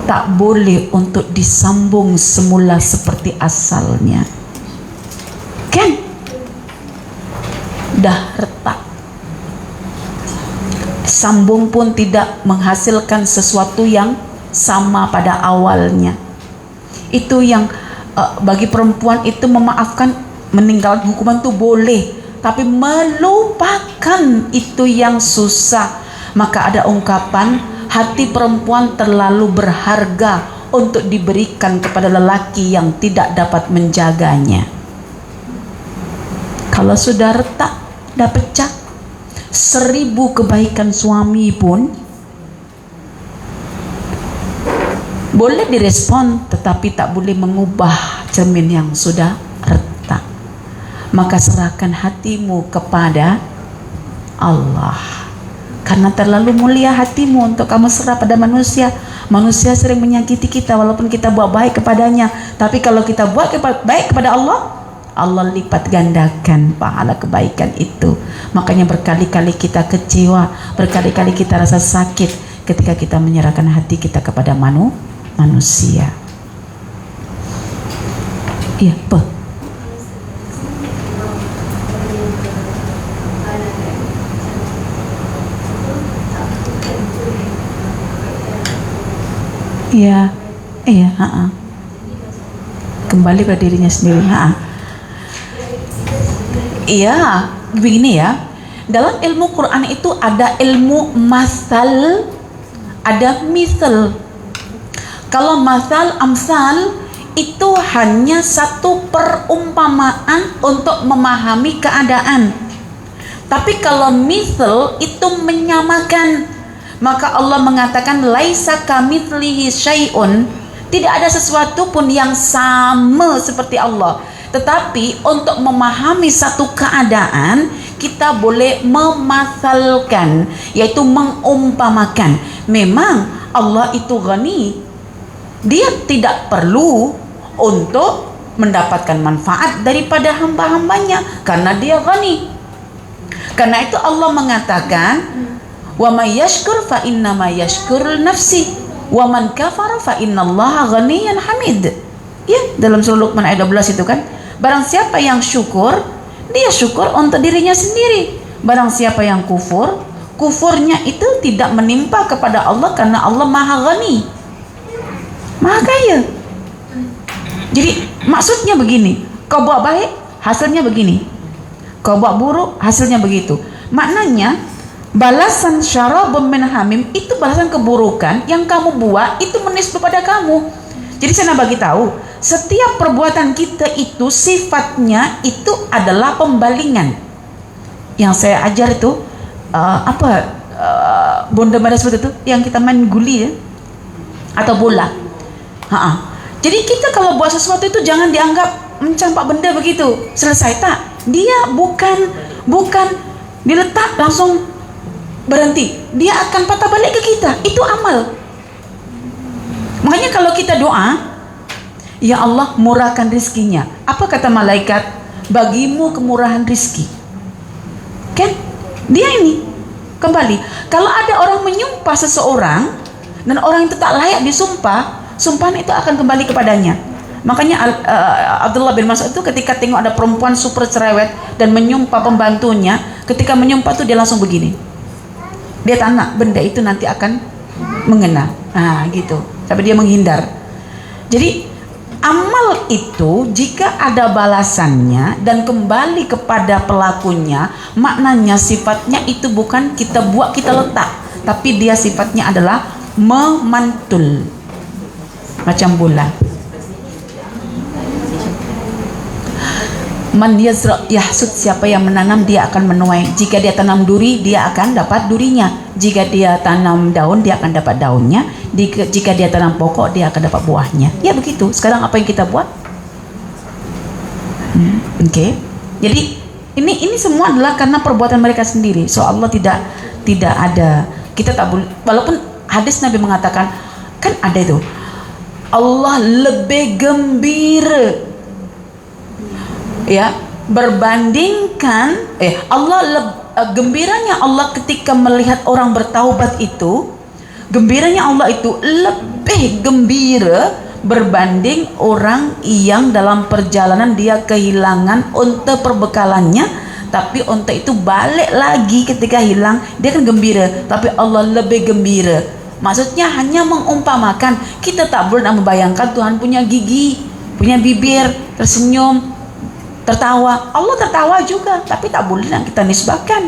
tak boleh untuk disambung semula seperti asalnya. Kan? Dah retak. Sambung pun tidak menghasilkan sesuatu yang sama pada awalnya. Itu yang bagi perempuan itu memaafkan, meninggalkan hukuman itu boleh, tapi melupakan itu yang susah. Maka ada ungkapan, hati perempuan terlalu berharga untuk diberikan kepada lelaki yang tidak dapat menjaganya. Kalau sudah retak, dah pecah, 1000 kebaikan suami pun boleh direspon, tetapi tak boleh mengubah cermin yang sudah retak. Maka serahkan hatimu kepada Allah, karena terlalu mulia hatimu untuk kamu serah pada manusia. Manusia sering menyakiti kita walaupun kita buat baik kepadanya, tapi kalau kita buat baik kepada Allah, Allah lipat gandakan pahala kebaikan itu. Makanya berkali-kali kita kecewa, berkali-kali kita rasa sakit, ketika kita menyerahkan hati kita kepada manusia. Iya, apa? Iya, iya, kembali pada dirinya sendiri. Iya, begini ya. Dalam ilmu Quran itu ada ilmu masal, ada misal. Kalau masal, amsal itu hanya satu perumpamaan untuk memahami keadaan. Tapi kalau misal itu menyamakan. Maka Allah mengatakan laisa kamitslihi syai'un, tidak ada sesuatu pun yang sama seperti Allah. Tetapi untuk memahami satu keadaan kita boleh memasalkan, yaitu mengumpamakan. Memang Allah itu ghani, dia tidak perlu untuk mendapatkan manfaat daripada hamba-hambanya karena dia ghani. Karena itu Allah mengatakan wa may yashkur fa innama yashkur nafsi wa man kafara fa innallaha ghaniyyun hamid. Ya, dalam surah Luqman ayat 12 itu kan, barang siapa yang syukur, dia syukur untuk dirinya sendiri. Barang siapa yang kufur, kufurnya itu tidak menimpa kepada Allah karena Allah Maha Ghani, Maha Kaya. Jadi maksudnya begini, kau buat baik, hasilnya begini. Kau buat buruk, hasilnya begitu. Maknanya balasan syarabun min hamim itu balasan keburukan yang kamu buat itu menisbah pada kamu. Jadi saya nak bagi tahu, setiap perbuatan kita itu sifatnya itu adalah pembalingan. Yang saya ajar itu bonda pada seperti itu yang kita main guli ya, atau bola. Jadi kita kalau buat sesuatu itu jangan dianggap mencampak benda begitu selesai, tak. Dia bukan diletak langsung berhenti, dia akan patah balik ke kita. Itu amal. Makanya kalau kita doa, ya Allah murahkan rizkinya, apa kata malaikat? Bagimu kemurahan rizki. Kan dia ini kembali, kalau ada orang menyumpah seseorang dan orang itu tak layak disumpah, sumpahan itu akan kembali kepadanya. Makanya Abdullah bin Mas'ud itu ketika tengok ada perempuan super cerewet dan menyumpah pembantunya, ketika menyumpah itu dia langsung begini, dia tak nak benda itu nanti akan mengena, gitu, tapi dia menghindar. Jadi amal itu jika ada balasannya dan kembali kepada pelakunya, maknanya sifatnya itu bukan kita buat kita letak, tapi dia sifatnya adalah memantul macam bola. Man yazra yahsud, siapa yang menanam dia akan menuai. Jika dia tanam duri, dia akan dapat durinya. Jika dia tanam daun, dia akan dapat daunnya. Jika dia tanam pokok, dia akan dapat buahnya. Ya begitu. Sekarang apa yang kita buat? Oke. Jadi ini semua adalah karena perbuatan mereka sendiri. So Allah tidak ada. Kita tak boleh. Walaupun hadis Nabi mengatakan, kan ada itu, Allah lebih gembira, ya, berbandingkan gembiranya Allah ketika melihat orang bertaubat itu, gembiranya Allah itu lebih gembira berbanding orang yang dalam perjalanan dia kehilangan unta perbekalannya, tapi unta itu balik lagi ketika hilang, dia kan gembira, tapi Allah lebih gembira. Maksudnya hanya mengumpamakan, kita tak boleh membayangkan Tuhan punya gigi, punya bibir, tersenyum, tertawa. Allah tertawa juga, tapi tak boleh kita nisbahkan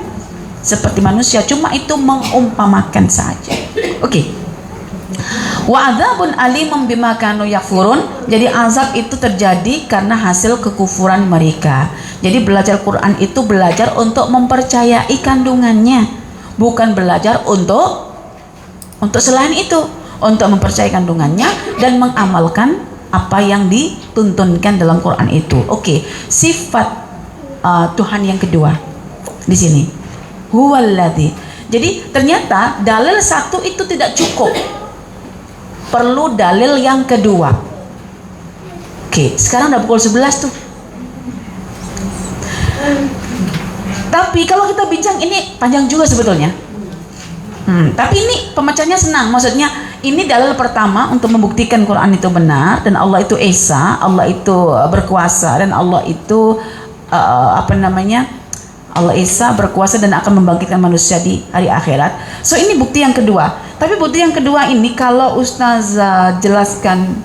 seperti manusia. Cuma itu mengumpamakan saja. Oke. Wa adzabun alimum bima kanu yakfurun. Jadi azab itu terjadi karena hasil kekufuran mereka. Jadi belajar Quran itu belajar untuk mempercayai kandungannya, bukan belajar untuk selain itu, untuk mempercayai kandungannya dan mengamalkan apa yang dituntunkan dalam Quran itu. Oke, sifat Tuhan yang kedua di sini, huwallazi. Jadi ternyata dalil satu itu tidak cukup, perlu dalil yang kedua. Oke, sekarang udah pukul 11 tuh. Tapi kalau kita bincang ini panjang juga sebetulnya. Tapi ini pemecahnya senang. Maksudnya ini dalil pertama untuk membuktikan Quran itu benar dan Allah itu esa, Allah itu berkuasa dan Allah itu Allah esa, berkuasa dan akan membangkitkan manusia di hari akhirat. So ini bukti yang kedua. Tapi bukti yang kedua ini kalau Ustazah jelaskan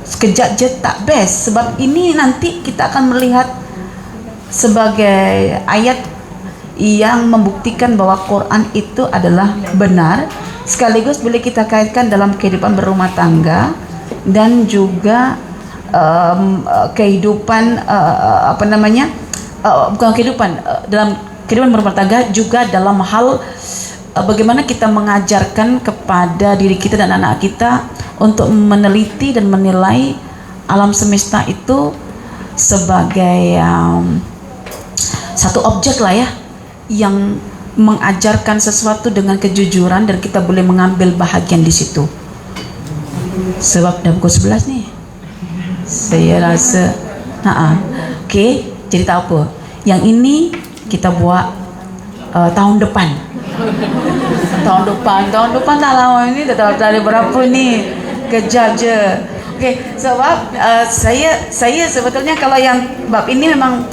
sekejap je tak best, sebab ini nanti kita akan melihat sebagai ayat yang membuktikan bahwa Quran itu adalah benar, sekaligus bila kita kaitkan dalam kehidupan berumah tangga dan juga kehidupan bukan kehidupan dalam kehidupan berumah tangga, juga dalam hal bagaimana kita mengajarkan kepada diri kita dan anak kita untuk meneliti dan menilai alam semesta itu sebagai satu objek lah ya, yang mengajarkan sesuatu dengan kejujuran dan kita boleh mengambil bahagian di situ. Sebab dalam pukul 11 nih saya rasa okey, jadi tak apa, yang ini kita buat tahun depan tak lama ini, tak tahu berapa ni, kejap je. Okey, sebab saya sebetulnya kalau yang bab ini memang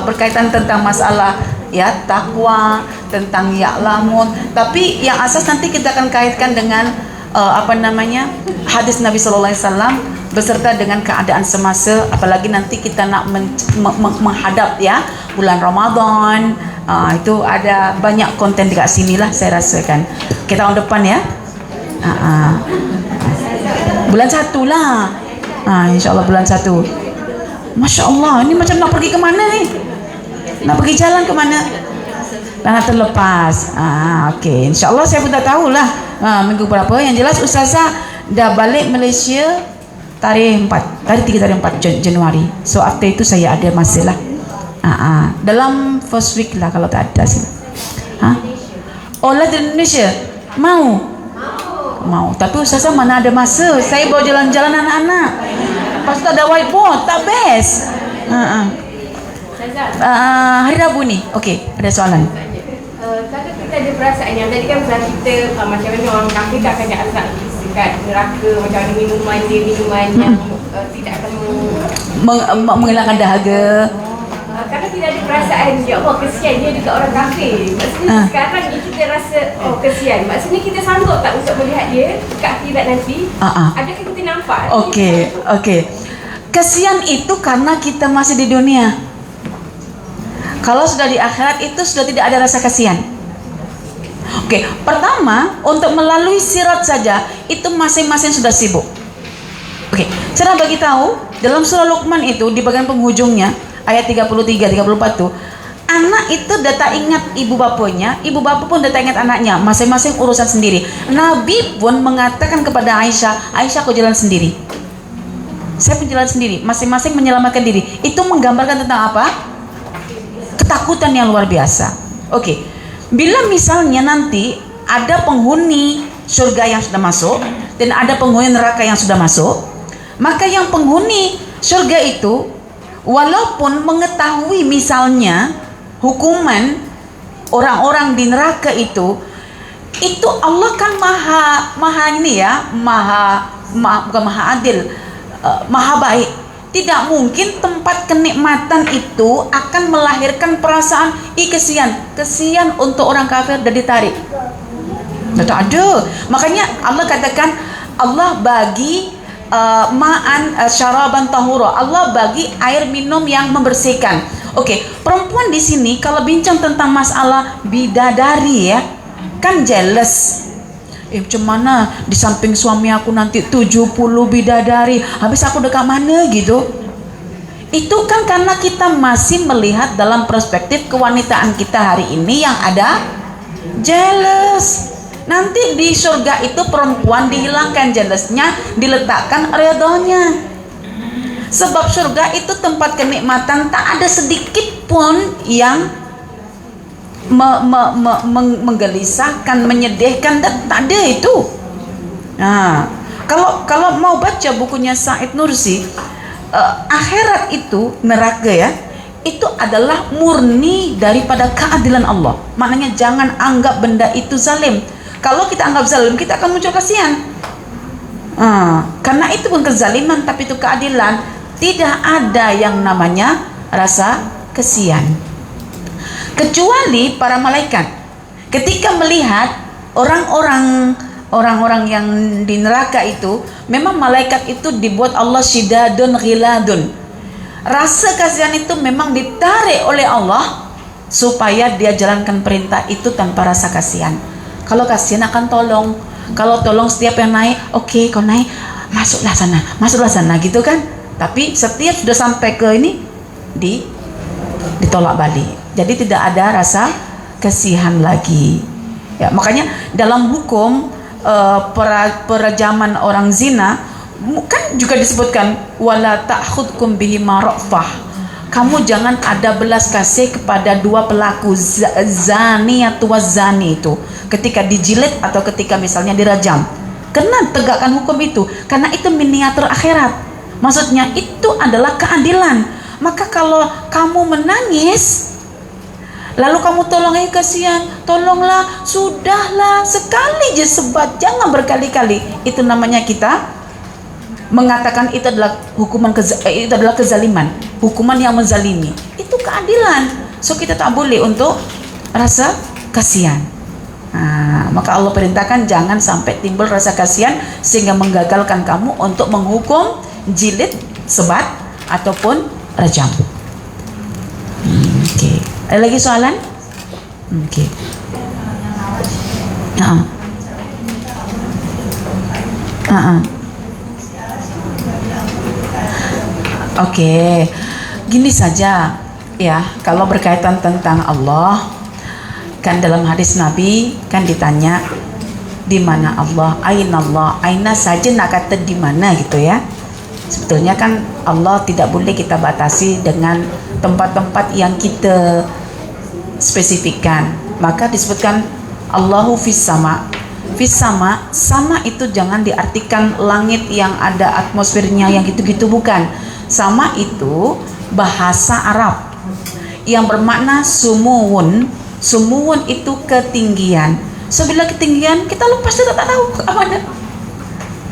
berkaitan tentang masalah ya takwa, tentang ya'lamun, tapi yang asas nanti kita akan kaitkan dengan hadis Nabi sallallahu alaihi wasallam beserta dengan keadaan semasa, apalagi nanti kita nak menghadap ya bulan Ramadan. Itu ada banyak konten dekat sini lah saya rasakan. Kita tahun depan ya, bulan 1 lah, insyaAllah bulan 1. Masya Allah, ini macam nak pergi ke mana ni? Nak pergi jalan ke mana? Nak terlepas. Okey, insyaAllah saya pun tak tahulah minggu berapa. Yang jelas Ustazah dah balik Malaysia tarikh 4 Januari. So after itu saya ada masa lah. Dalam first week lah kalau tak ada sih. Oh lah di Indonesia? Mau. Tapi Ustazah mana ada masa? Saya bawa jalan-jalan anak-anak. Lepas tu ada whiteboard, tak best. Hari Rabu ni, okey, ada soalan. Kalau kita ada perasaan yang tadi kan pasal kita macam mana orang kafir tak akan azab dekat neraka, macam mana minuman yang tidak akan menghilangkan dahaga. Kalau tidak ada perasaan, ya Allah kesian dia dekat orang kafir. Maksudnya sekarang ni kita rasa kesian. Maksudnya kita sanggup tak untuk melihat dia dekat akhirat nanti? Adakah kita nampak? Okey. Kesian itu karena kita masih di dunia. Kalau sudah di akhirat itu sudah tidak ada rasa kasihan. Okey, pertama untuk melalui sirat saja itu masing-masing sudah sibuk. Okey, saya nak bagi tahu dalam surah Luqman itu di bagian penghujungnya ayat 33 34 tu, anak itu dah tak ingat ibu bapanya, ibu bapa pun dah tak ingat anaknya, masing-masing urusan sendiri. Nabi pun mengatakan kepada Aisyah, aku jalan sendiri. Saya pun jalan sendiri, masing-masing menyelamatkan diri. Itu menggambarkan tentang apa? Ketakutan yang luar biasa. Okey, bila misalnya nanti ada penghuni surga yang sudah masuk dan ada penghuni neraka yang sudah masuk, maka yang penghuni surga itu walaupun mengetahui misalnya hukuman orang-orang di neraka itu Allah kan bukan maha adil, maha baik. Tidak mungkin tempat kenikmatan itu akan melahirkan perasaan kesian untuk orang kafir dan ditarik. Tak ada. Makanya Allah katakan Allah bagi syaraban tahura. Allah bagi air minum yang membersihkan. Okey, perempuan di sini kalau bincang tentang masalah bidadari ya, kan jealous. Macam mana di samping suami aku nanti 70 bidadari, habis aku dekat mana gitu. Itu kan karena kita masih melihat dalam perspektif kewanitaan kita hari ini yang ada jealous. Nanti di surga itu perempuan dihilangkan jealousnya, diletakkan ridhonya. Sebab surga itu tempat kenikmatan, tak ada sedikit pun yang menggelisahkan, menyedihkan, dan tak ada itu. Kalau mau baca bukunya Said Nursi, akhirat itu neraka ya, itu adalah murni daripada keadilan Allah. Maknanya jangan anggap benda itu zalim. Kalau kita anggap zalim, kita akan muncul kasihan. Karena itu bukan kezaliman, tapi itu keadilan. Tidak ada yang namanya rasa kasihan, kecuali para malaikat. Ketika melihat orang-orang yang di neraka itu, memang malaikat itu dibuat Allah syidadun ghiladun. Rasa kasihan itu memang ditarik oleh Allah supaya dia jalankan perintah itu tanpa rasa kasihan. Kalau kasihan akan tolong. Kalau tolong setiap yang naik, oke, kau naik, masuklah sana gitu kan. Tapi setiap sudah sampai ke ini ditolak balik. Jadi tidak ada rasa kasihan lagi. Ya, makanya dalam hukum perajaman orang zina kan juga disebutkan wala ta'khudkum bihi marafah. Kamu jangan ada belas kasih kepada dua pelaku zani atau zani itu ketika dijilid atau ketika misalnya dirajam. Karena tegakkan hukum itu, karena itu miniatur akhirat. Maksudnya itu adalah keadilan. Maka kalau kamu menangis lalu kamu tolong, kasihan, tolonglah, sudahlah, sekali je sebat, jangan berkali-kali. Itu namanya kita mengatakan itu adalah itu adalah kezaliman, hukuman yang menzalimi. Itu keadilan. So kita tak boleh untuk rasa kasihan. Maka Allah perintahkan jangan sampai timbul rasa kasihan sehingga menggagalkan kamu untuk menghukum jilid, sebat ataupun rajam. Okey. Ada lagi soalan? Okey. Okey. Gini saja ya, kalau berkaitan tentang Allah, kan dalam hadis Nabi kan ditanya di mana Allah, aina Allah, aina saja nak kata di mana gitu ya. Sebetulnya kan Allah tidak boleh kita batasi dengan tempat-tempat yang kita spesifikkan. Maka disebutkan Allahu fis sama. Fis sama, sama itu jangan diartikan langit yang ada atmosfernya yang gitu-gitu, bukan. Sama itu bahasa Arab yang bermakna sumuwun. Sumuwun itu ketinggian. So bila ketinggian kita lepas kita tak tahu ke mana.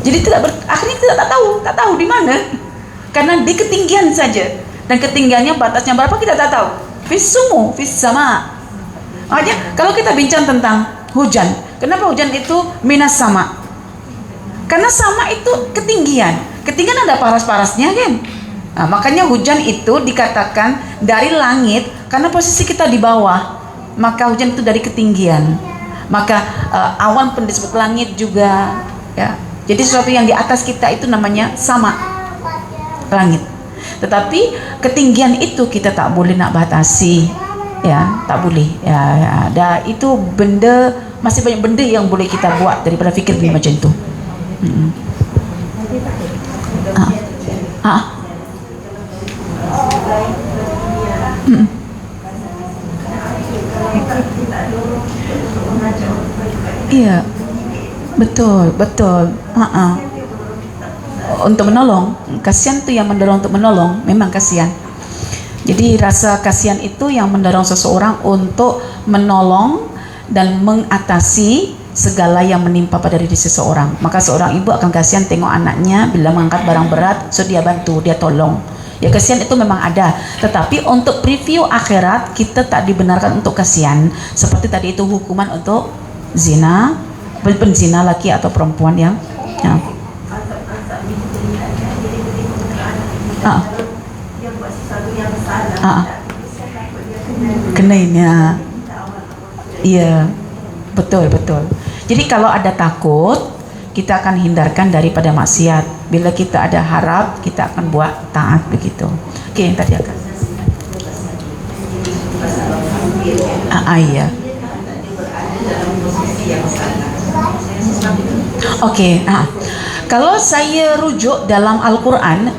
Jadi akhirnya kita tak tahu di mana. Karena di ketinggian saja. Dan ketinggiannya batasnya berapa kita tak tahu. Fis sumu, fis sama. Makanya kalau kita bincang tentang hujan, kenapa hujan itu minas sama? Karena sama itu ketinggian. Ketinggian ada paras-parasnya kan. Makanya hujan itu dikatakan dari langit karena posisi kita di bawah. Maka hujan itu dari ketinggian. Maka awan pun disebut langit juga ya. Jadi sesuatu yang di atas kita itu namanya sama, langit. Tetapi ketinggian itu kita tak boleh nak batasi ya, tak boleh ya. Itu benda, masih banyak benda yang boleh kita buat daripada fikir macam itu. Iya, betul. Untuk menolong, kasihan tuh yang mendorong untuk menolong, memang kasihan. Jadi rasa kasihan itu yang mendorong seseorang untuk menolong dan mengatasi segala yang menimpa pada diri seseorang. Maka seorang ibu akan kasihan tengok anaknya bila mengangkat barang berat, so dia bantu, dia tolong. Ya, kasihan itu memang ada. Tetapi untuk preview akhirat kita tak dibenarkan untuk kasihan. Seperti tadi itu hukuman untuk zina, penzina laki atau perempuan yang kena ini ya. Iya, betul. Jadi kalau ada takut, kita akan hindarkan daripada maksiat. Bila kita ada harap, kita akan buat taat begitu. Okey, yang tadi akan. Iya. Okey, kalau saya rujuk dalam Al-Quran,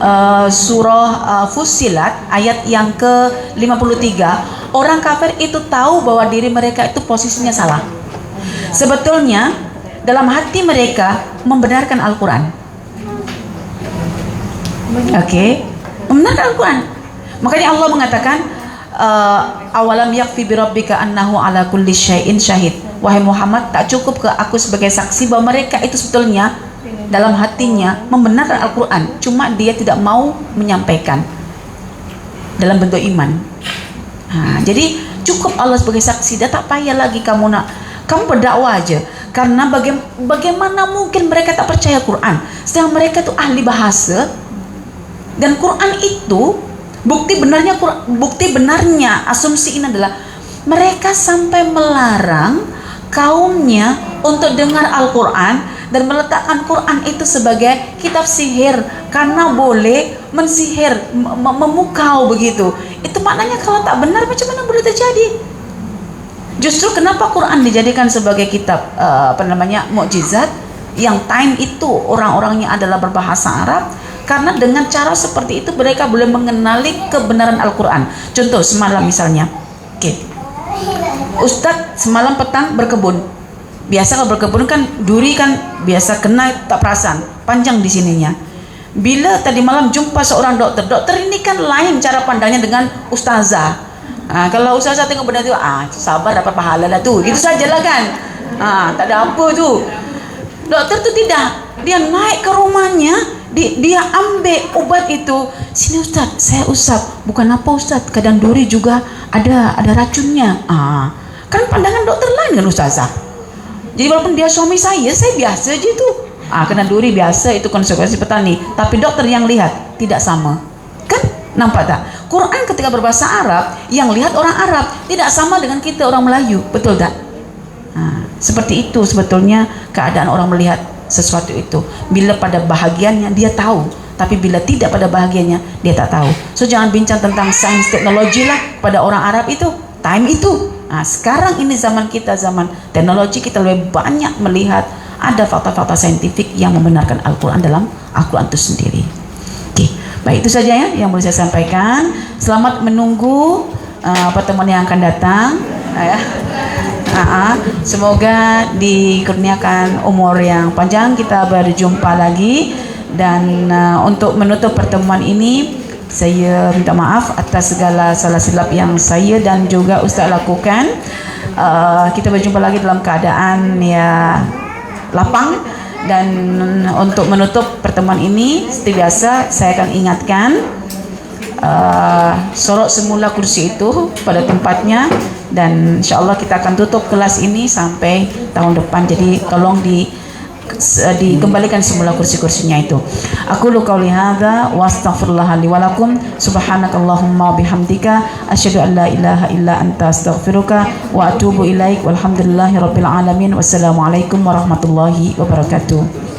surah Fussilat ayat yang ke-53, orang kafir itu tahu bahwa diri mereka itu posisinya salah. Sebetulnya dalam hati mereka membenarkan Al-Quran. Okey, membenarkan Al-Quran. Makanya Allah mengatakan awalam yakfi bi rabbika annahu ala kulli syai'in syahid wahai Muhammad, tak cukup ke aku sebagai saksi bahwa mereka itu sebetulnya dalam hatinya membenarkan Al-Quran, cuma dia tidak mau menyampaikan dalam bentuk iman. Jadi cukup Allah sebagai saksi, dah tak payah lagi kamu berdakwah aja. Karena bagaimana mungkin mereka tak percaya Quran, sedang mereka itu ahli bahasa, dan Quran itu bukti benarnya asumsi ini adalah mereka sampai melarang kaumnya untuk dengar Al-Quran dan meletakkan Quran itu sebagai kitab sihir karena boleh mensihir, memukau begitu. Itu maknanya kalau tak benar macam mana boleh terjadi? Justru kenapa Quran dijadikan sebagai kitab mukjizat yang time itu orang-orangnya adalah berbahasa Arab, karena dengan cara seperti itu mereka boleh mengenali kebenaran Al-Quran. Contoh semalam misalnya, Ustadz semalam petang berkebun. Biasa kalau berkebun kan duri kan biasa kena tak perasan, panjang di sininya. Bila tadi malam jumpa seorang dokter ini kan lain cara pandangnya dengan ustazah. Kalau ustazah tengok benda tu, sabar dapat pahala lah tu, gitu sajalah kan. Tak ada apa tu. Dokter tu tidak, dia naik ke rumahnya, dia ambil obat itu. Sini Ustaz, saya usap. Bukan apa Ustaz, kadang duri juga ada racunnya. Kan pandangan dokter lain kan ustazah. Jadi walaupun dia suami saya biasa je tu. Kena duri biasa, itu konsekuensi petani. Tapi dokter yang lihat tidak sama. Kan nampak tak? Quran ketika berbahasa Arab, yang lihat orang Arab tidak sama dengan kita orang Melayu, betul tak? Seperti itu sebetulnya keadaan orang melihat sesuatu itu. Bila pada bahagiannya dia tahu, tapi bila tidak pada bahagiannya dia tak tahu. So jangan bincang tentang sains teknologi lah pada orang Arab itu, time itu. Sekarang ini zaman kita, zaman teknologi, kita lebih banyak melihat ada fakta-fakta saintifik yang membenarkan Al-Quran dalam Al-Quran itu sendiri. Baik, itu saja ya yang boleh saya sampaikan. Selamat menunggu pertemuan yang akan datang. Semoga dikurniakan umur yang panjang, kita berjumpa lagi. Dan untuk menutup pertemuan ini, saya minta maaf atas segala salah silap yang saya dan juga Ustaz lakukan. Kita berjumpa lagi dalam keadaan ya lapang. Dan untuk menutup pertemuan ini, seperti biasa saya akan ingatkan, sorok semula kursi itu pada tempatnya, dan insyaallah kita akan tutup kelas ini sampai tahun depan. Jadi tolong dikembalikan semula kursi-kursinya itu. Aku qauli hadza wa astaghfirullah li wa lakum. Subhanakallahumma bihamdika asyhadu an la ilaha illa anta astaghfiruka wa atubu ilaik. Walhamdulillahirabbil alamin. Wassalamualaikum warahmatullahi wabarakatuh.